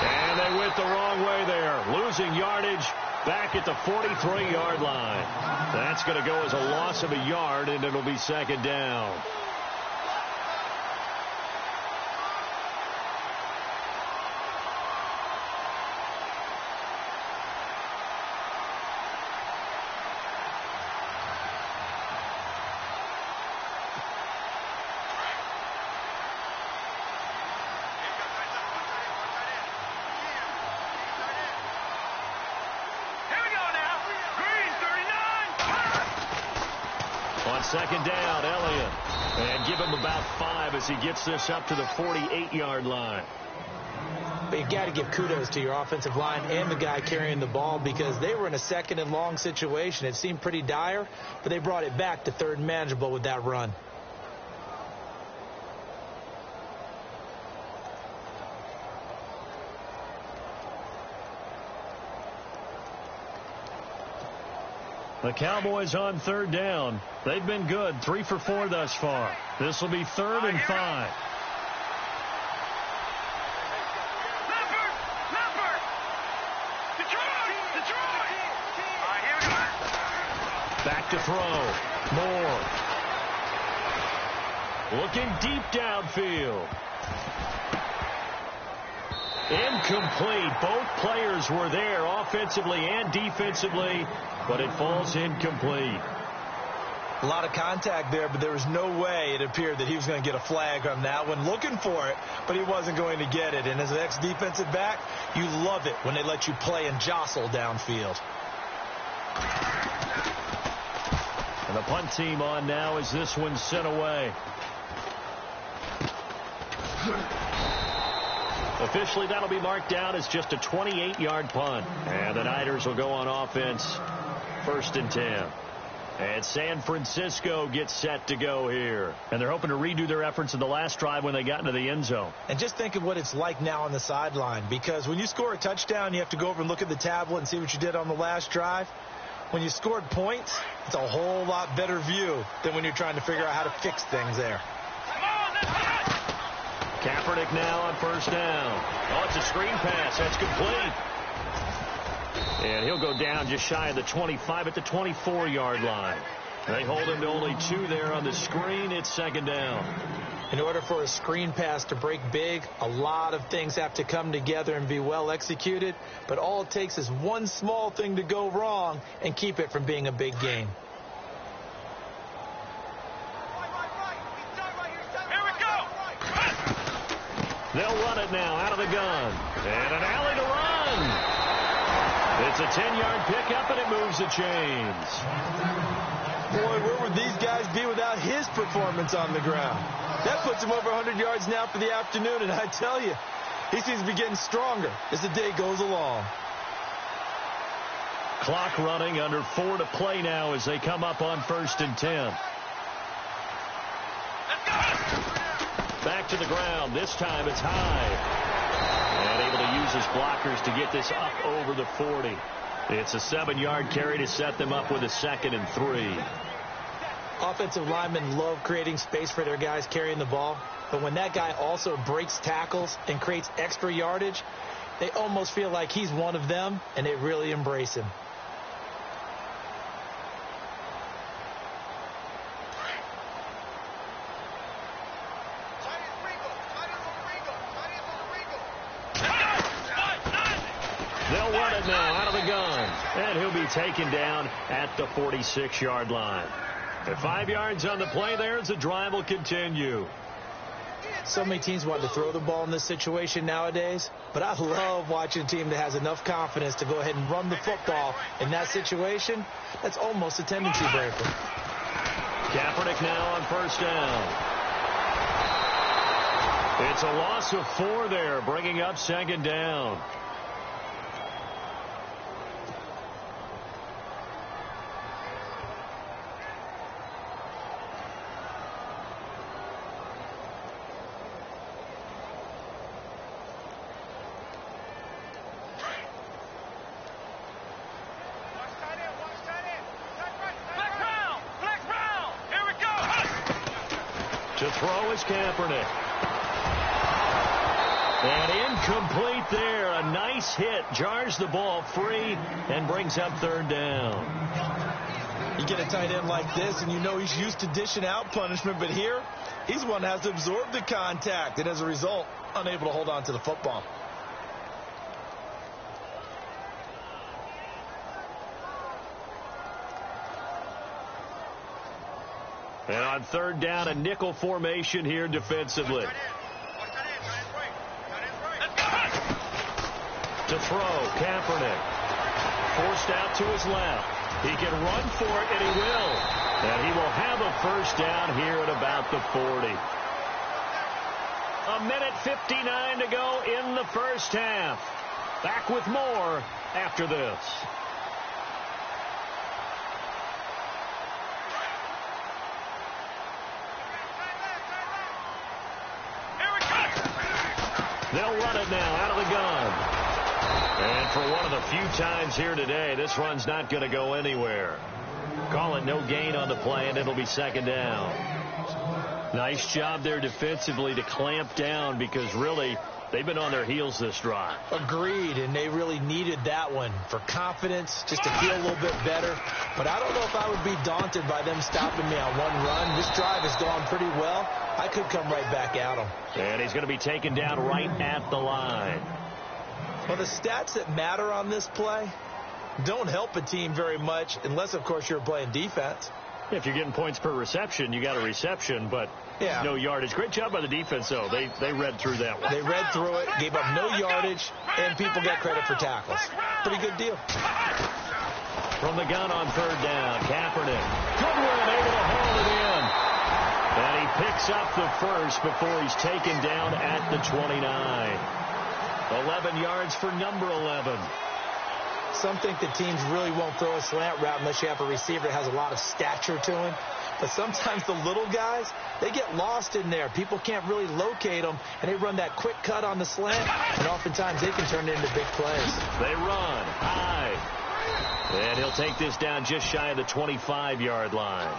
And they went the wrong way there. Losing yardage back at the 43-yard line. That's going to go as a loss of a yard, and it'll be 2nd down. On 2nd down, Elliott. And give him about 5 as he gets this up to the 48-yard line. But you've got to give kudos to your offensive line and the guy carrying the ball because they were in a 2nd and long situation. It seemed pretty dire, but they brought it back to 3rd and manageable with that run. The Cowboys on 3rd down. They've been good, 3 for 4 thus far. This will be 3rd and 5. Leopard. Detroit. Here we go. Back to throw. Moore. Looking deep downfield. Incomplete. Both players were there offensively and defensively, but it falls incomplete. A lot of contact there, but there was no way it appeared that he was going to get a flag on that one. Looking for it, but he wasn't going to get it. And as an ex-defensive back, you love it when they let you play and jostle downfield. And the punt team on now as this one's sent away. Officially, that'll be marked down as just a 28-yard punt. And the Niners will go on offense, 1st and 10. And San Francisco gets set to go here. And they're hoping to redo their efforts in the last drive when they got into the end zone. And just think of what it's like now on the sideline. Because when you score a touchdown, you have to go over and look at the tablet and see what you did on the last drive. When you scored points, it's a whole lot better view than when you're trying to figure out how to fix things there. Kaepernick now on 1st down. Oh, it's a screen pass. That's complete. And he'll go down just shy of the 25 at the 24-yard line. They hold him to only 2 there on the screen. It's second down. In order for a screen pass to break big, a lot of things have to come together and be well executed. But all it takes is one small thing to go wrong and keep it from being a big gain. Here we go. They'll run it now out of the gun. And an alley to run. It's a 10-yard pickup, and it moves the chains. Boy, where would these guys be without his performance on the ground? That puts him over 100 yards now for the afternoon, and I tell you, he seems to be getting stronger as the day goes along. Clock running, under 4 to play now as they come up on 1st and 10. Back to the ground. This time it's high. And able to use his blockers to get this up over the 40. It's a 7-yard carry to set them up with a 2nd and 3. Offensive linemen love creating space for their guys carrying the ball. But when that guy also breaks tackles and creates extra yardage, they almost feel like he's one of them, and they really embrace him. They'll run it now out of the gun. And he'll be taken down at the 46-yard line. At 5 yards on the play there, the drive will continue. So many teams want to throw the ball in this situation nowadays, but I love watching a team that has enough confidence to go ahead and run the football in that situation. That's almost a tendency breaker. Kaepernick now on 1st down. It's a loss of 4 there, bringing up 2nd down. To throw is Kaepernick. And incomplete there. A nice hit. Jars the ball free and brings up 3rd down. You get a tight end like this, and you know he's used to dishing out punishment. But here, he's one that has to absorb the contact. And as a result, unable to hold on to the football. And on 3rd down, a nickel formation here defensively. To throw, Kaepernick. Forced out to his left. He can run for it, and he will. And he will have a 1st down here at about the 40. 1:59 to go in the 1st half. Back with more after this. They'll run it now out of the gun. And for one of the few times here today, this run's not going to go anywhere. Call it no gain on the play, and it'll be 2nd down. Nice job there defensively to clamp down because really they've been on their heels this drive. Agreed, and they really needed that one for confidence, just to feel a little bit better. But I don't know if I would be daunted by them stopping me on one run. This drive has gone pretty well. I could come right back at him. And he's going to be taken down right at the line. Well, the stats that matter on this play don't help a team very much unless, of course, you're playing defense. If you're getting points per reception, you got a reception, but no yardage. Great job by the defense, though. They read through that one. They read through it, gave up no yardage, and people got credit for tackles. Pretty good deal. From the gun on 3rd down, Kaepernick. Goodwin able to haul it in. And he picks up the 1st before he's taken down at the 29. 11 yards for number 11. Some think that teams really won't throw a slant route unless you have a receiver that has a lot of stature to him. But sometimes the little guys, they get lost in there. People can't really locate them, and they run that quick cut on the slant, and oftentimes they can turn it into big plays. They run high. And he'll take this down just shy of the 25-yard line.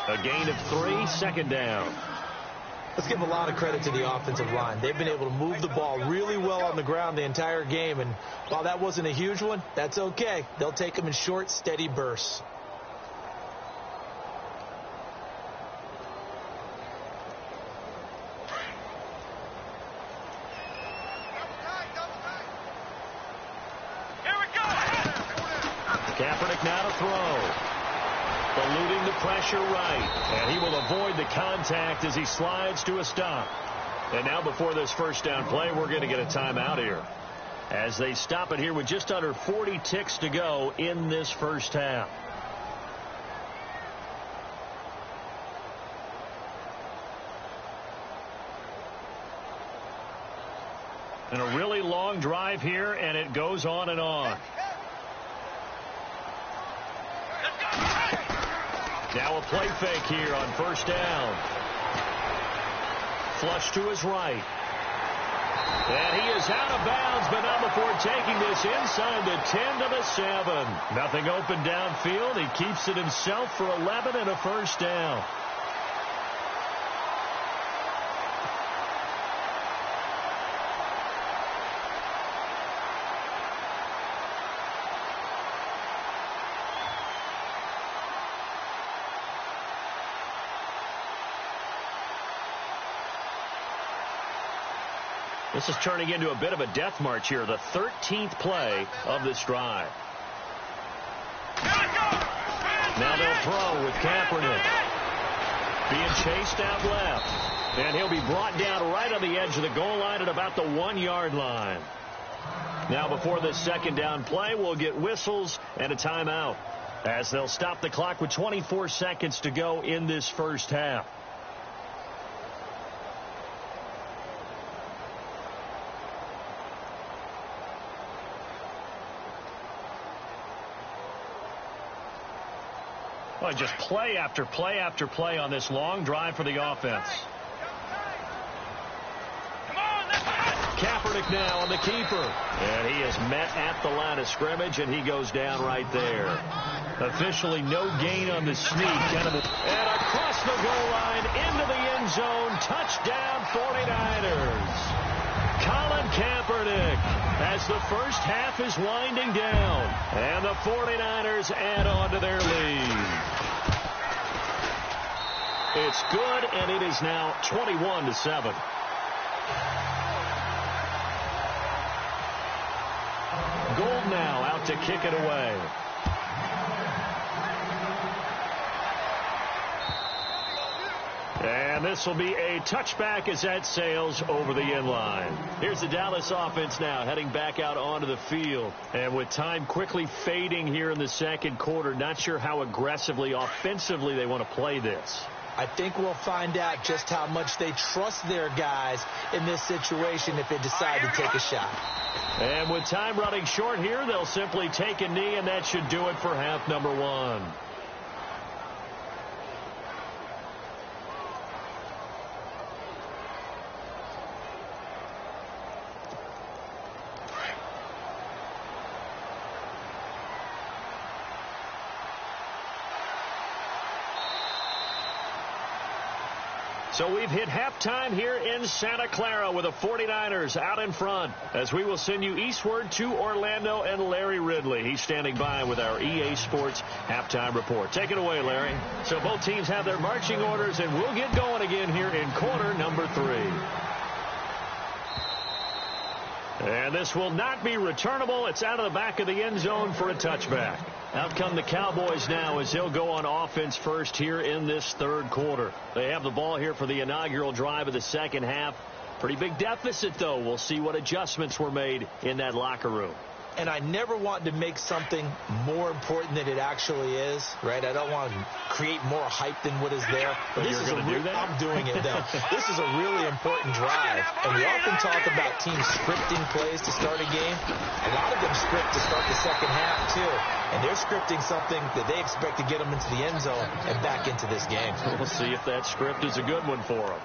A gain of 3, 2nd down. Let's give a lot of credit to the offensive line. They've been able to move the ball really well on the ground the entire game, and while that wasn't a huge one, that's okay. They'll take them in short, steady bursts. Kaepernick now to throw. Eluding the pressure right. And he will avoid the contact as he slides to a stop. And now before this first down play, we're going to get a timeout here, as they stop it here with just under 40 ticks to go in this first half. And a really long drive here, and it goes on and on. Now a play fake here on first down. Flush to his right. And he is out of bounds, but not before taking this inside the 10 to the 7. Nothing open downfield. He keeps it himself for 11 and a first down. This is turning into a bit of a death march here, the 13th play of this drive. Now they'll throw with Kaepernick. Being chased out left. And he'll be brought down right on the edge of the goal line at about the 1-yard line. Now before this second down play, we'll get whistles and a timeout, as they'll stop the clock with 24 seconds to go in this first half. Well, just play after play after play on this long drive for the offense. Kaepernick now on the keeper. And he is met at the line of scrimmage, and he goes down right there. Officially no gain on the sneak. And across the goal line into the end zone. Touchdown 49ers. Colin Kaepernick, as the first half is winding down, and the 49ers add on to their lead. It's good, and it is now 21-7. Gold now out to kick it away. And this will be a touchback as that sails over the end line. Here's the Dallas offense now heading back out onto the field. And with time quickly fading here in the second quarter, not sure how aggressively, offensively they want to play this. I think we'll find out just how much they trust their guys in this situation if they decide to take a shot. And with time running short here, they'll simply take a knee, and that should do it for half number one. So we've hit halftime here in Santa Clara with the 49ers out in front, as we will send you eastward to Orlando and Larry Ridley. He's standing by with our EA Sports halftime report. Take it away, Larry. So both teams have their marching orders, and we'll get going again here in quarter number 3. And this will not be returnable. It's out of the back of the end zone for a touchback. Out come the Cowboys now as they'll go on offense first here in this third quarter. They have the ball here for the inaugural drive of the second half. Pretty big deficit, though. We'll see what adjustments were made in that locker room. And I never want to make something more important than it actually is, right? I don't want to create more hype than what is there. But this is I'm doing it, though. This is a really important drive. And we often talk about teams scripting plays to start a game. A lot of them script to start the second half, too. And they're scripting something that they expect to get them into the end zone and back into this game. We'll see if that script is a good one for them.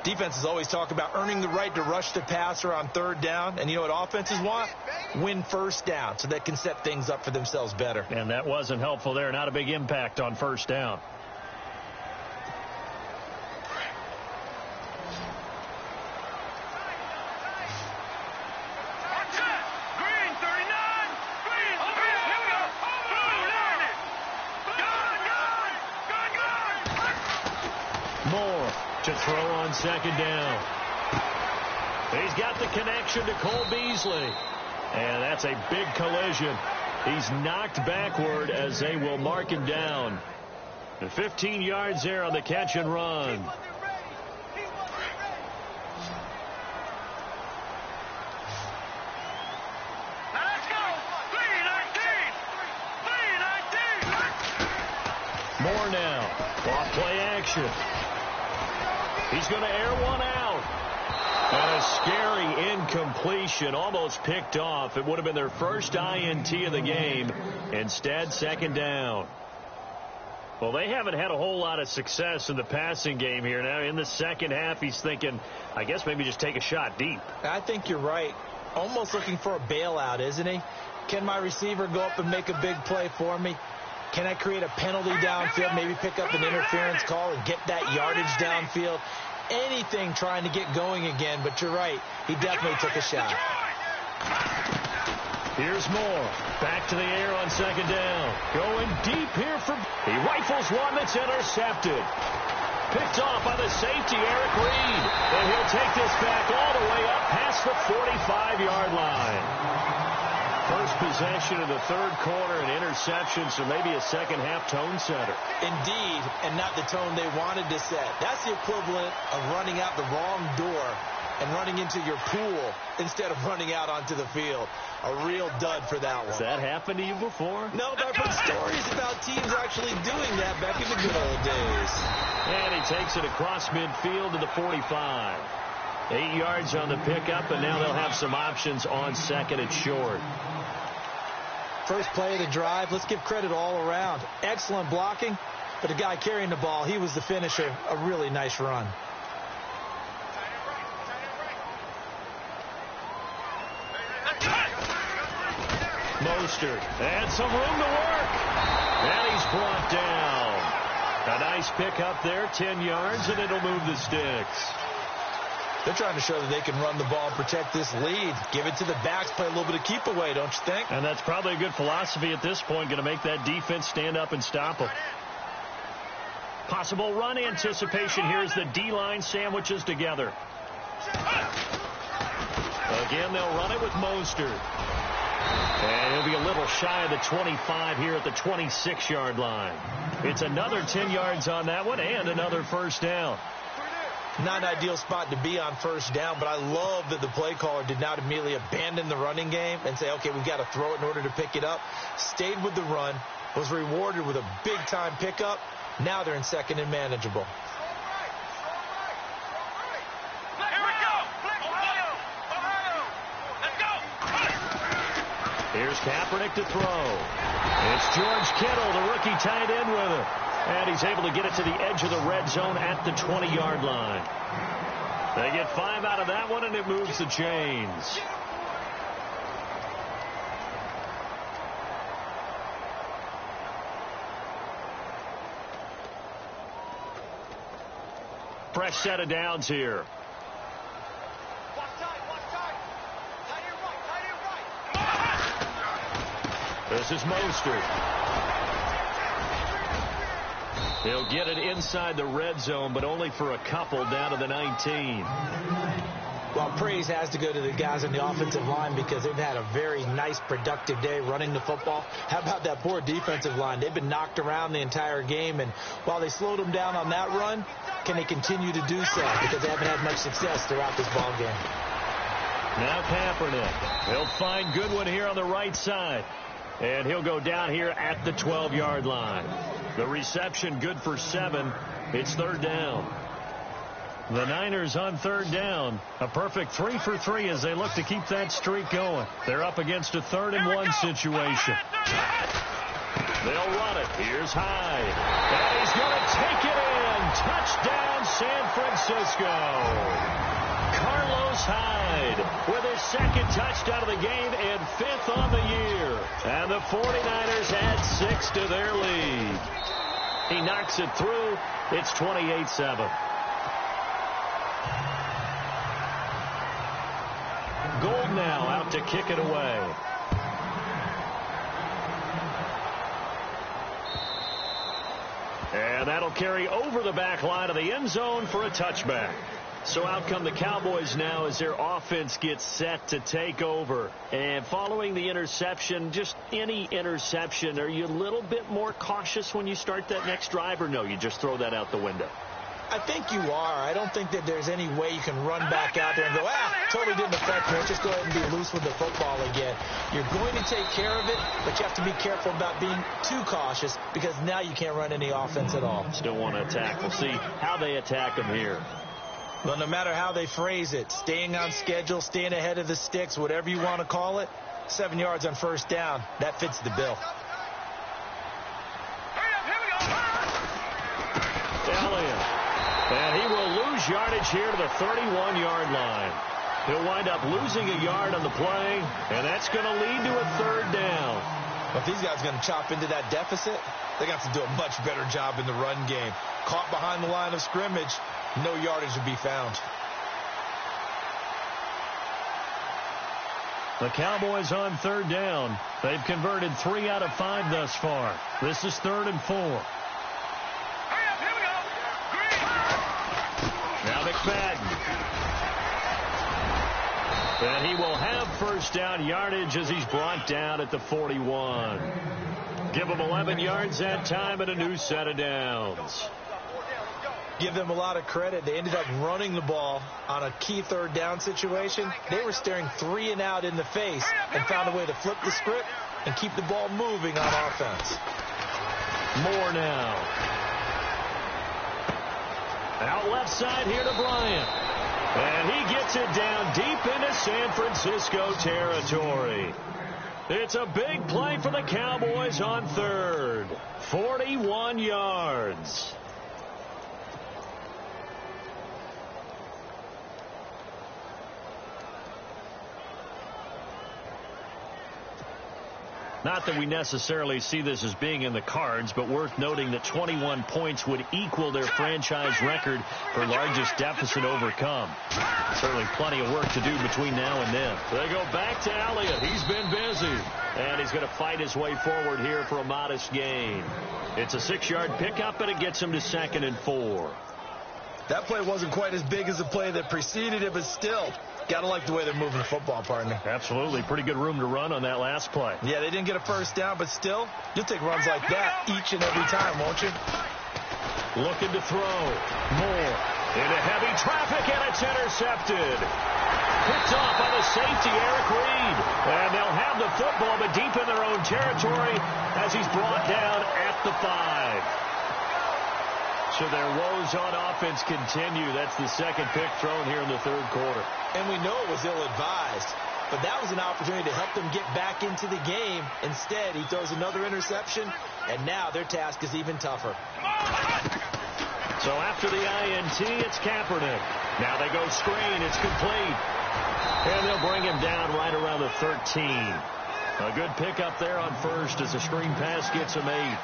Defenses always talk about earning the right to rush the passer on third down. And you know what offenses want? Win first down so they can set things up for themselves better. And that wasn't helpful there. Not a big impact on first down. Moore to throw on second down. He's got the connection to Cole Beasley. And that's a big collision. He's knocked backward as they will mark him down. The 15 yards there on the catch and run. Moore now. Off play action. He's going to air one out. And a scary incompletion, almost picked off. It would have been their first INT of the game. Instead, second down. Well, they haven't had a whole lot of success in the passing game here. Now, in the second half, he's thinking, I guess maybe just take a shot deep. I think you're right. Almost looking for a bailout, isn't he? Can my receiver go up and make a big play for me? Can I create a penalty downfield, maybe pick up an interference call and get that yardage downfield? Anything trying to get going again, but you're right. He definitely took a shot. Here's Moore. Back to the air on second down. Going deep here for... He rifles one that's intercepted. Picked off by the safety, Eric Reed. And he'll take this back all the way up past the 45-yard line. First possession of the third quarter, an interception, so maybe a second-half tone setter. Indeed, and not the tone they wanted to set. That's the equivalent of running out the wrong door and running into your pool instead of running out onto the field. A real dud for that one. Has that happened to you before? No, but I've heard stories about teams actually doing that back in the good old days. And he takes it across midfield to the 45. 8 yards on the pickup, and now they'll have some options on second and short. First play of the drive, let's give credit all around. Excellent blocking, but the guy carrying the ball, he was the finisher. A really nice run. Mostert, and some room to work. And he's brought down. A nice pick up there, 10 yards, and it'll move the sticks. They're trying to show that they can run the ball and protect this lead. Give it to the backs, play a little bit of keep away, don't you think? And that's probably a good philosophy at this point, going to make that defense stand up and stop them. Possible run anticipation here as the D-line sandwiches together. Again, they'll run it with Mostert. And he'll be a little shy of the 25 here at the 26-yard line. It's another 10 yards on that one and another first down. Not an ideal spot to be on first down, but I love that the play caller did not immediately abandon the running game and say, okay, we've got to throw it in order to pick it up. Stayed with the run, was rewarded with a big-time pickup. Now they're in second and manageable. Here's Kaepernick to throw. It's George Kittle, the rookie tight end with him. And he's able to get it to the edge of the red zone at the 20-yard line. They get 5 out of that one, and it moves the chains. Fresh set of downs here. This is Mostert. He'll get it inside the red zone, but only for a couple down to the 19. Well, praise has to go to the guys on the offensive line because they've had a very nice, productive day running the football. How about that poor defensive line? They've been knocked around the entire game, and while they slowed them down on that run, can they continue to do so? Because they haven't had much success throughout this ball game. Now Kaepernick. He'll find Goodwin here on the right side. And he'll go down here at the 12-yard line. The reception good for 7. It's third down. The Niners on third down. A perfect 3 for 3 as they look to keep that streak going. They're up against a 3rd-and-1 situation. They'll run it. Here's Hyde. And he's going to take it in. Touchdown, San Francisco. Carlos Hyde with his 2nd touchdown of the game and 5th on the year. And the 49ers add 6 to their lead. He knocks it through. It's 28-7. Gold now out to kick it away. And that'll carry over the back line of the end zone for a touchback. So out come the Cowboys now as their offense gets set to take over. And following the interception, just any interception, are you a little bit more cautious when you start that next drive, or no, you just throw that out the window? I think you are. I don't think that there's any way you can run back out there and go, totally didn't affect me. Let's just go ahead and be loose with the football again. You're going to take care of it, but you have to be careful about being too cautious because now you can't run any offense at all. Still want to attack. We'll see how they attack them here. Well, no matter how they phrase it, staying on schedule, staying ahead of the sticks, whatever you want to call it, 7 yards on first down, that fits the bill. Elliott. And he will lose yardage here to the 31-yard line. He'll wind up losing a yard on the play, and that's going to lead to a third down. Well, if these guys are going to chop into that deficit, they're going to have to do a much better job in the run game. Caught behind the line of scrimmage, no yardage to be found. The Cowboys on third down. They've converted 3 out of 5 thus far. This is 3rd and 4. Now McFadden. And he will have first down yardage as he's brought down at the 41. Give him 11 yards that time and a new set of downs. Give them a lot of credit. They ended up running the ball on a key third down situation. They were staring 3 and out in the face and found a way to flip the script and keep the ball moving on offense. More now. Out left side here to Bryant. And he gets it down deep into San Francisco territory. It's a big play for the Cowboys on third. 41 yards. Not that we necessarily see this as being in the cards, but worth noting that 21 points would equal their franchise record for largest deficit overcome. Certainly plenty of work to do between now and then. They go back to Elliott. He's been busy. And he's going to fight his way forward here for a modest gain. It's a 6-yard pickup, and it gets him to 2nd and 4. That play wasn't quite as big as the play that preceded it, but still, got to like the way they're moving the football, partner. Absolutely. Pretty good room to run on that last play. Yeah, they didn't get a first down, but still, you'll take runs like that each and every time, won't you? Looking to throw. Moore into heavy traffic, and it's intercepted. Picked off by the safety, Eric Reed. And they'll have the football, but deep in their own territory as he's brought down at the 5. So their woes on offense continue. That's the second pick thrown here in the third quarter. And we know it was ill-advised, but that was an opportunity to help them get back into the game. Instead, he throws another interception, and now their task is even tougher. So after the INT, it's Kaepernick. Now they go screen. It's complete. And they'll bring him down right around the 13. A good pickup there on first as the screen pass gets him 8.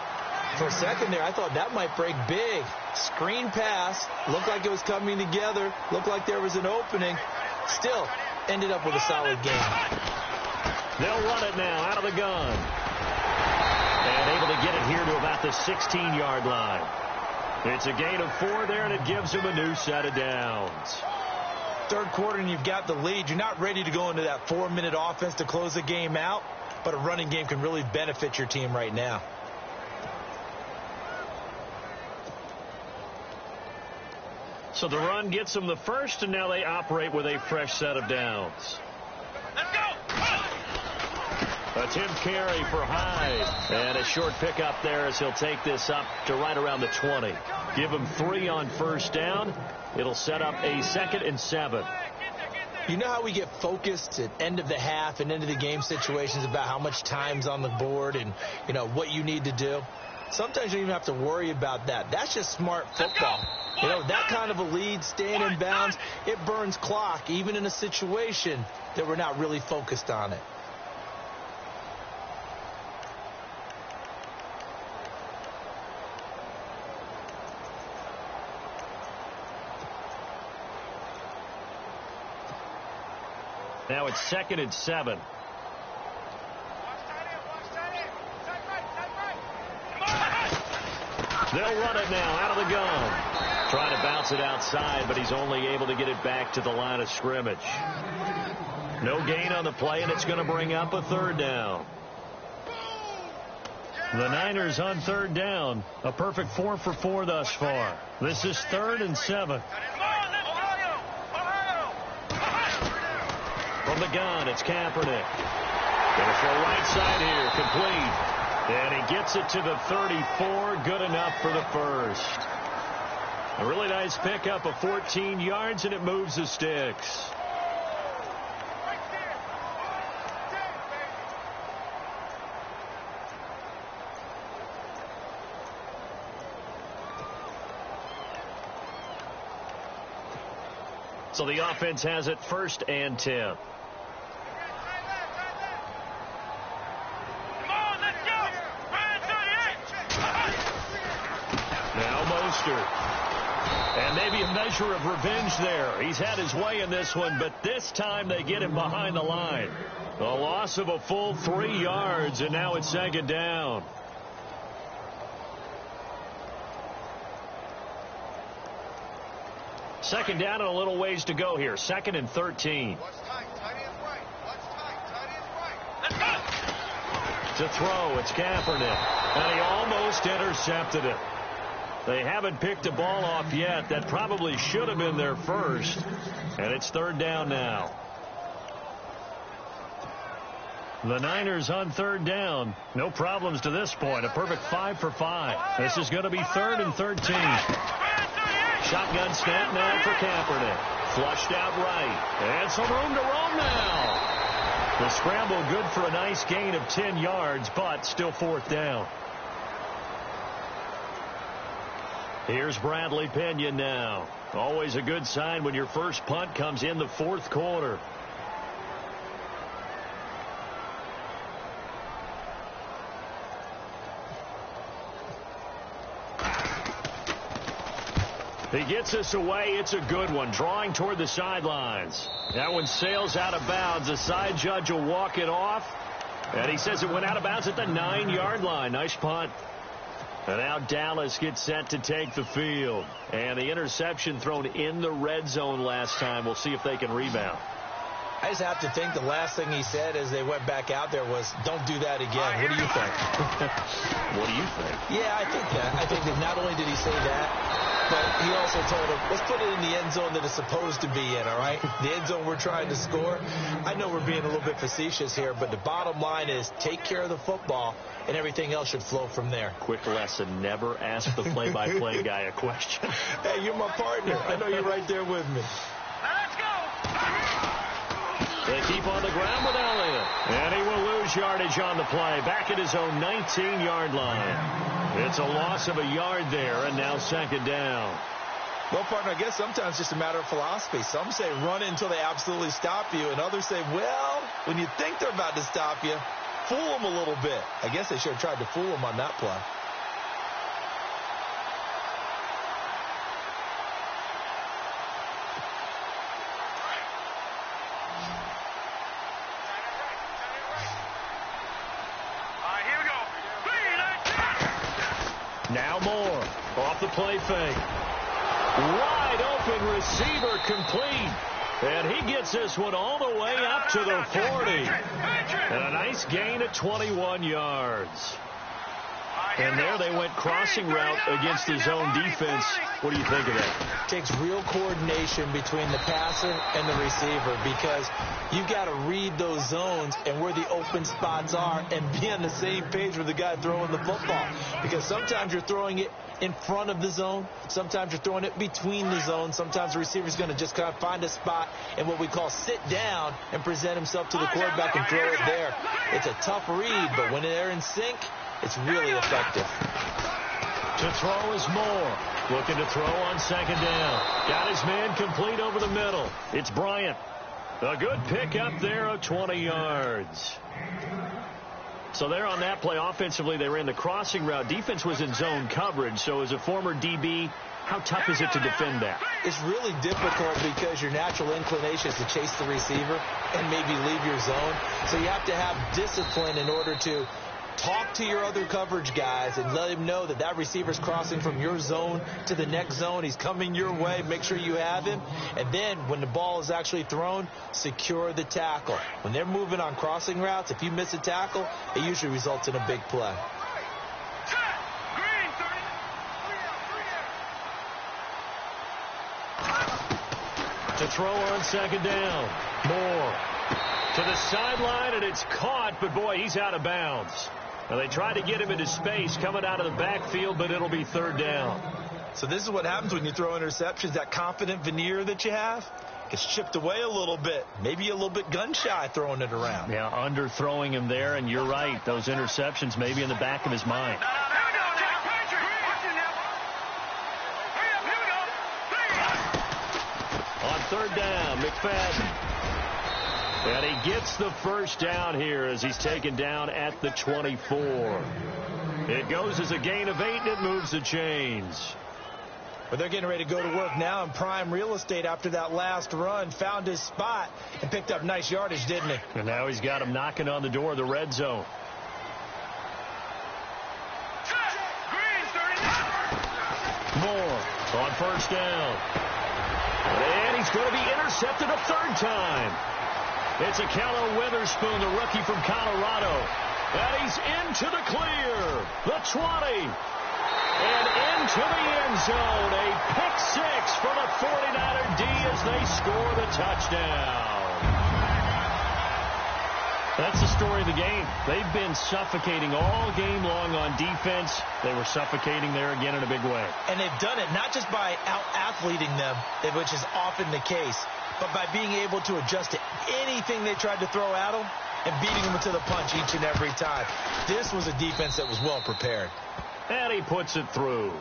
For a second there, I thought that might break big. Screen pass. Looked like it was coming together. Looked like there was an opening. Still, ended up with a solid game. They'll run it now out of the gun. And able to get it here to about the 16-yard line. It's a gain of 4 there, and it gives him a new set of downs. Third quarter, and you've got the lead. You're not ready to go into that 4-minute offense to close the game out, but a running game can really benefit your team right now. So the run gets them the first, and now they operate with a fresh set of downs. Let's go! Attempt carry for Hyde. And a short pickup there as he'll take this up to right around the 20. Give him 3 on first down. It'll set up a 2nd and 7. You know how we get focused at end of the half and end of the game situations about how much time's on the board and, you know, what you need to do? Sometimes you don't even have to worry about that. That's just smart football. You know, that kind of a lead, staying in bounds, it burns clock, even in a situation that we're not really focused on it. Now it's 2nd and 7. They'll run it now out of the gun. Trying to bounce it outside, but he's only able to get it back to the line of scrimmage. No gain on the play, and it's going to bring up a third down. The Niners on third down. A perfect 4 for 4 thus far. This is 3rd and 7. From the gun, it's Kaepernick. Going to throw right side here, complete. And he gets it to the 34, good enough for the first. A really nice pickup of 14 yards, and it moves the sticks. So the offense has it 1st and 10. Come on, let's go! Now Mostert. And maybe a measure of revenge there. He's had his way in this one, but this time they get him behind the line. A loss of a full 3 yards, and now it's 2nd down. Second down and a little ways to go here. 2nd and 13. To throw, it's Kaepernick. And he almost intercepted it. They haven't picked a ball off yet. That probably should have been their first. And it's 3rd down now. The Niners on 3rd down. No problems to this point. A perfect 5 for 5. This is going to be 3rd and 13. Shotgun snap now for Kaepernick. Flushed out right. And some room to roam now. The scramble good for a nice gain of 10 yards, but still 4th down. Here's Bradley Pinion now. Always a good sign when your first punt comes in the 4th quarter. He gets us away. It's a good one. Drawing toward the sidelines. That one sails out of bounds. The side judge will walk it off. And he says it went out of bounds at the 9-yard line. Nice punt. And now Dallas gets set to take the field. And the interception thrown in the red zone last time. We'll see if they can rebound. I just have to think the last thing he said as they went back out there was, don't do that again. What do you think? What do you think? Yeah, I think that. I think that not only did he say that, but he also told him, let's put it in the end zone that it's supposed to be in, all right? The end zone we're trying to score. I know we're being a little bit facetious here, but the bottom line is take care of the football, and everything else should flow from there. Quick lesson, never ask the play-by-play guy a question. Hey, you're my partner. I know you're right there with me. Let's go! They keep on the ground with Elliott. And he will lose yardage on the play. Back at his own 19-yard line. It's a loss of a yard there, and now 2nd down. Well, partner, I guess sometimes it's just a matter of philosophy. Some say run it until they absolutely stop you, and others say, well, when you think they're about to stop you, fool them a little bit. I guess they should have tried to fool them on that play. Now Moore off the play fake. Wide open receiver complete. And he gets this one all the way up to the 40. And a nice gain of 21 yards. And there they went crossing route against his own defense. What do you think of that? It takes real coordination between the passer and the receiver because you've got to read those zones and where the open spots are and be on the same page with the guy throwing the football. Because sometimes you're throwing it in front of the zone. Sometimes you're throwing it between the zones. Sometimes the receiver's going to just kind of find a spot and what we call sit down and present himself to the quarterback and throw it there. It's a tough read, but when they're in sync, it's really effective. To throw is Moore. Looking to throw on 2nd down. Got his man complete over the middle. It's Bryant. A good pick up there of 20 yards. So there on that play, offensively, they ran the crossing route. Defense was in zone coverage. So as a former DB, how tough is it to defend that? It's really difficult because your natural inclination is to chase the receiver and maybe leave your zone. So you have to have discipline in order to Talk to your other coverage guys and let him know that that receiver's crossing from your zone to the next zone. He's coming your way. Make sure you have him. And then when the ball is actually thrown, secure the tackle. When they're moving on crossing routes, if you miss a tackle, it usually results in a big play. To throw on second down. Moore to the sideline, and it's caught, but boy, he's out of bounds. Now, they tried to get him into space coming out of the backfield, but it'll be third down. So this is what happens when you throw interceptions. That confident veneer that you have gets chipped away a little bit. Maybe a little bit gun-shy throwing it around. Yeah, underthrowing him there, and you're right. Those interceptions may be in the back of his mind. On third down, McFadden. And he gets the first down here as he's taken down at the 24. It goes as a gain of 8, and it moves the chains. But they're getting ready to go to work now in prime real estate after that last run. Found his spot and picked up nice yardage, didn't he? And now he's got him knocking on the door of the red zone. Moore on first down. And he's going to be intercepted a third time. It's a Callow Witherspoon, the rookie from Colorado. And he's into the clear. The 20. And into the end zone. A pick six for the 49er D as they score the touchdown. That's the story of the game. They've been suffocating all game long on defense. They were suffocating there again in a big way. And they've done it not just by out-athleting them, which is often the case, but by being able to adjust to anything they tried to throw at them and beating them to the punch each and every time. This was a defense that was well prepared. And he puts it through.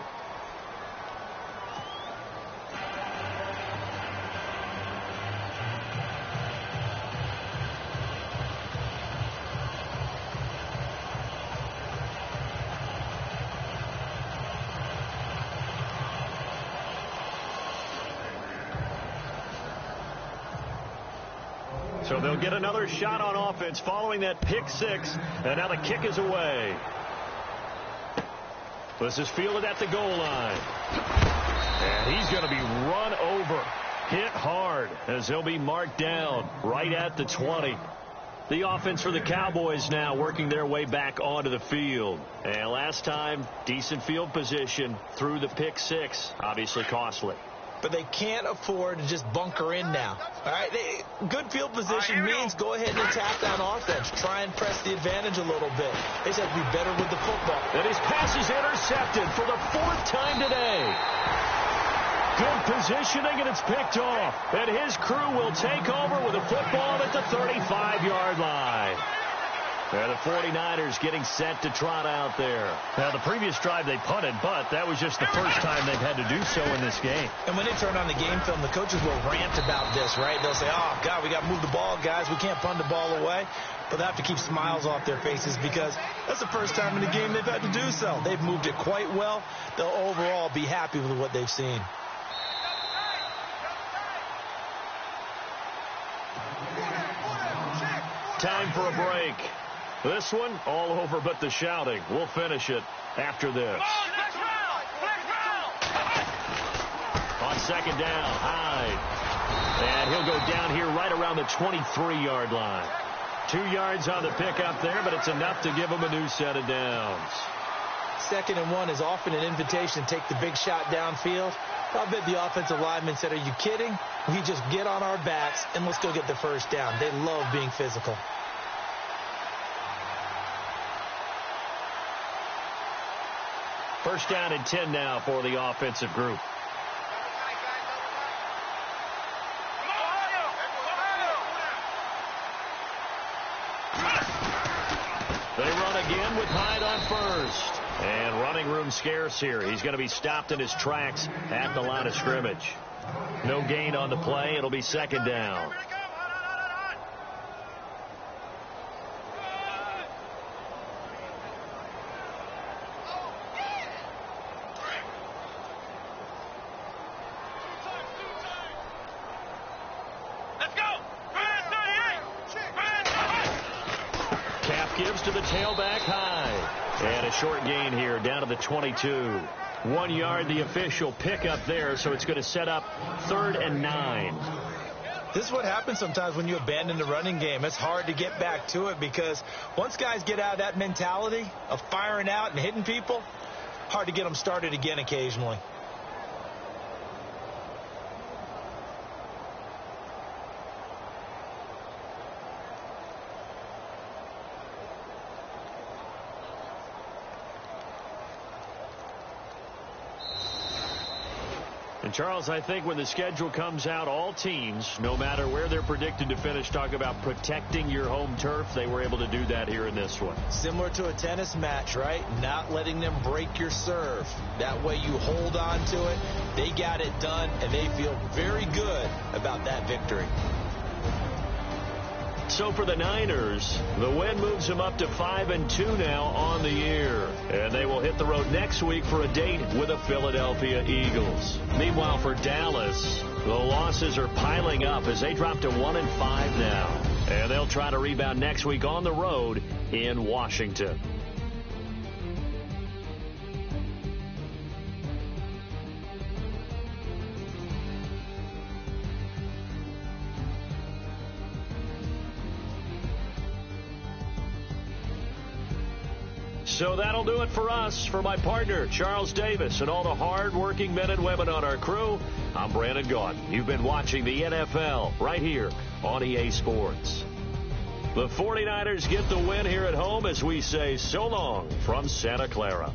So they'll get another shot on offense following that pick six. And now the kick is away. This is fielded at the goal line. And he's going to be run over. Hit hard as he'll be marked down right at the 20. The offense for the Cowboys now working their way back onto the field. And last time, decent field position through the pick six. Obviously costly. But they can't afford to just bunker in now. All right, good field position means go ahead and attack on offense. Try and press the advantage a little bit. They just have to be better with the football. And his pass is intercepted for the 4th time today. Good positioning, and it's picked off. And his crew will take over with a football at the 35-yard line. And the 49ers getting set to trot out there. Now, the previous drive they punted, but that was just the first time they've had to do so in this game. And when they turn on the game film, the coaches will rant about this, right? They'll say, oh, God, we got to move the ball, guys. We can't punt the ball away. But they have to keep smiles off their faces because that's the first time in the game they've had to do so. They've moved it quite well. They'll overall be happy with what they've seen. Time for a break. This one, all over but the shouting. We'll finish it after this. On second down, Hyde. And he'll go down here right around the 23-yard line. 2 yards on the pickup there, but it's enough to give him a new set of downs. 2nd and 1 is often an invitation to take the big shot downfield. I bet the offensive lineman said, are you kidding? We just get on our backs and let's go get the first down. They love being physical. First down and 10 now for the offensive group. They run again with Hyde on first. And running room scarce here. He's going to be stopped in his tracks at the line of scrimmage. No gain on the play. It'll be second down. Gives to the tailback, Hyde. And a short gain here down to the 22. 1 yard, the official pickup there, so it's going to set up 3rd and 9. This is what happens sometimes when you abandon the running game. It's hard to get back to it because once guys get out of that mentality of firing out and hitting people, hard to get them started again occasionally. And, Charles, I think when the schedule comes out, all teams, no matter where they're predicted to finish, talk about protecting your home turf. They were able to do that here in this one. Similar to a tennis match, right? Not letting them break your serve. That way you hold on to it. They got it done, and they feel very good about that victory. So for the Niners, the win moves them up to 5-2 now on the year. And they will hit the road next week for a date with the Philadelphia Eagles. Meanwhile, for Dallas, the losses are piling up as they drop to 1-5 now. And they'll try to rebound next week on the road in Washington. So that'll do it for us. For my partner, Charles Davis, and all the hard-working men and women on our crew, I'm Brandon Gaudin. You've been watching the NFL right here on EA Sports. The 49ers get the win here at home as we say so long from Santa Clara.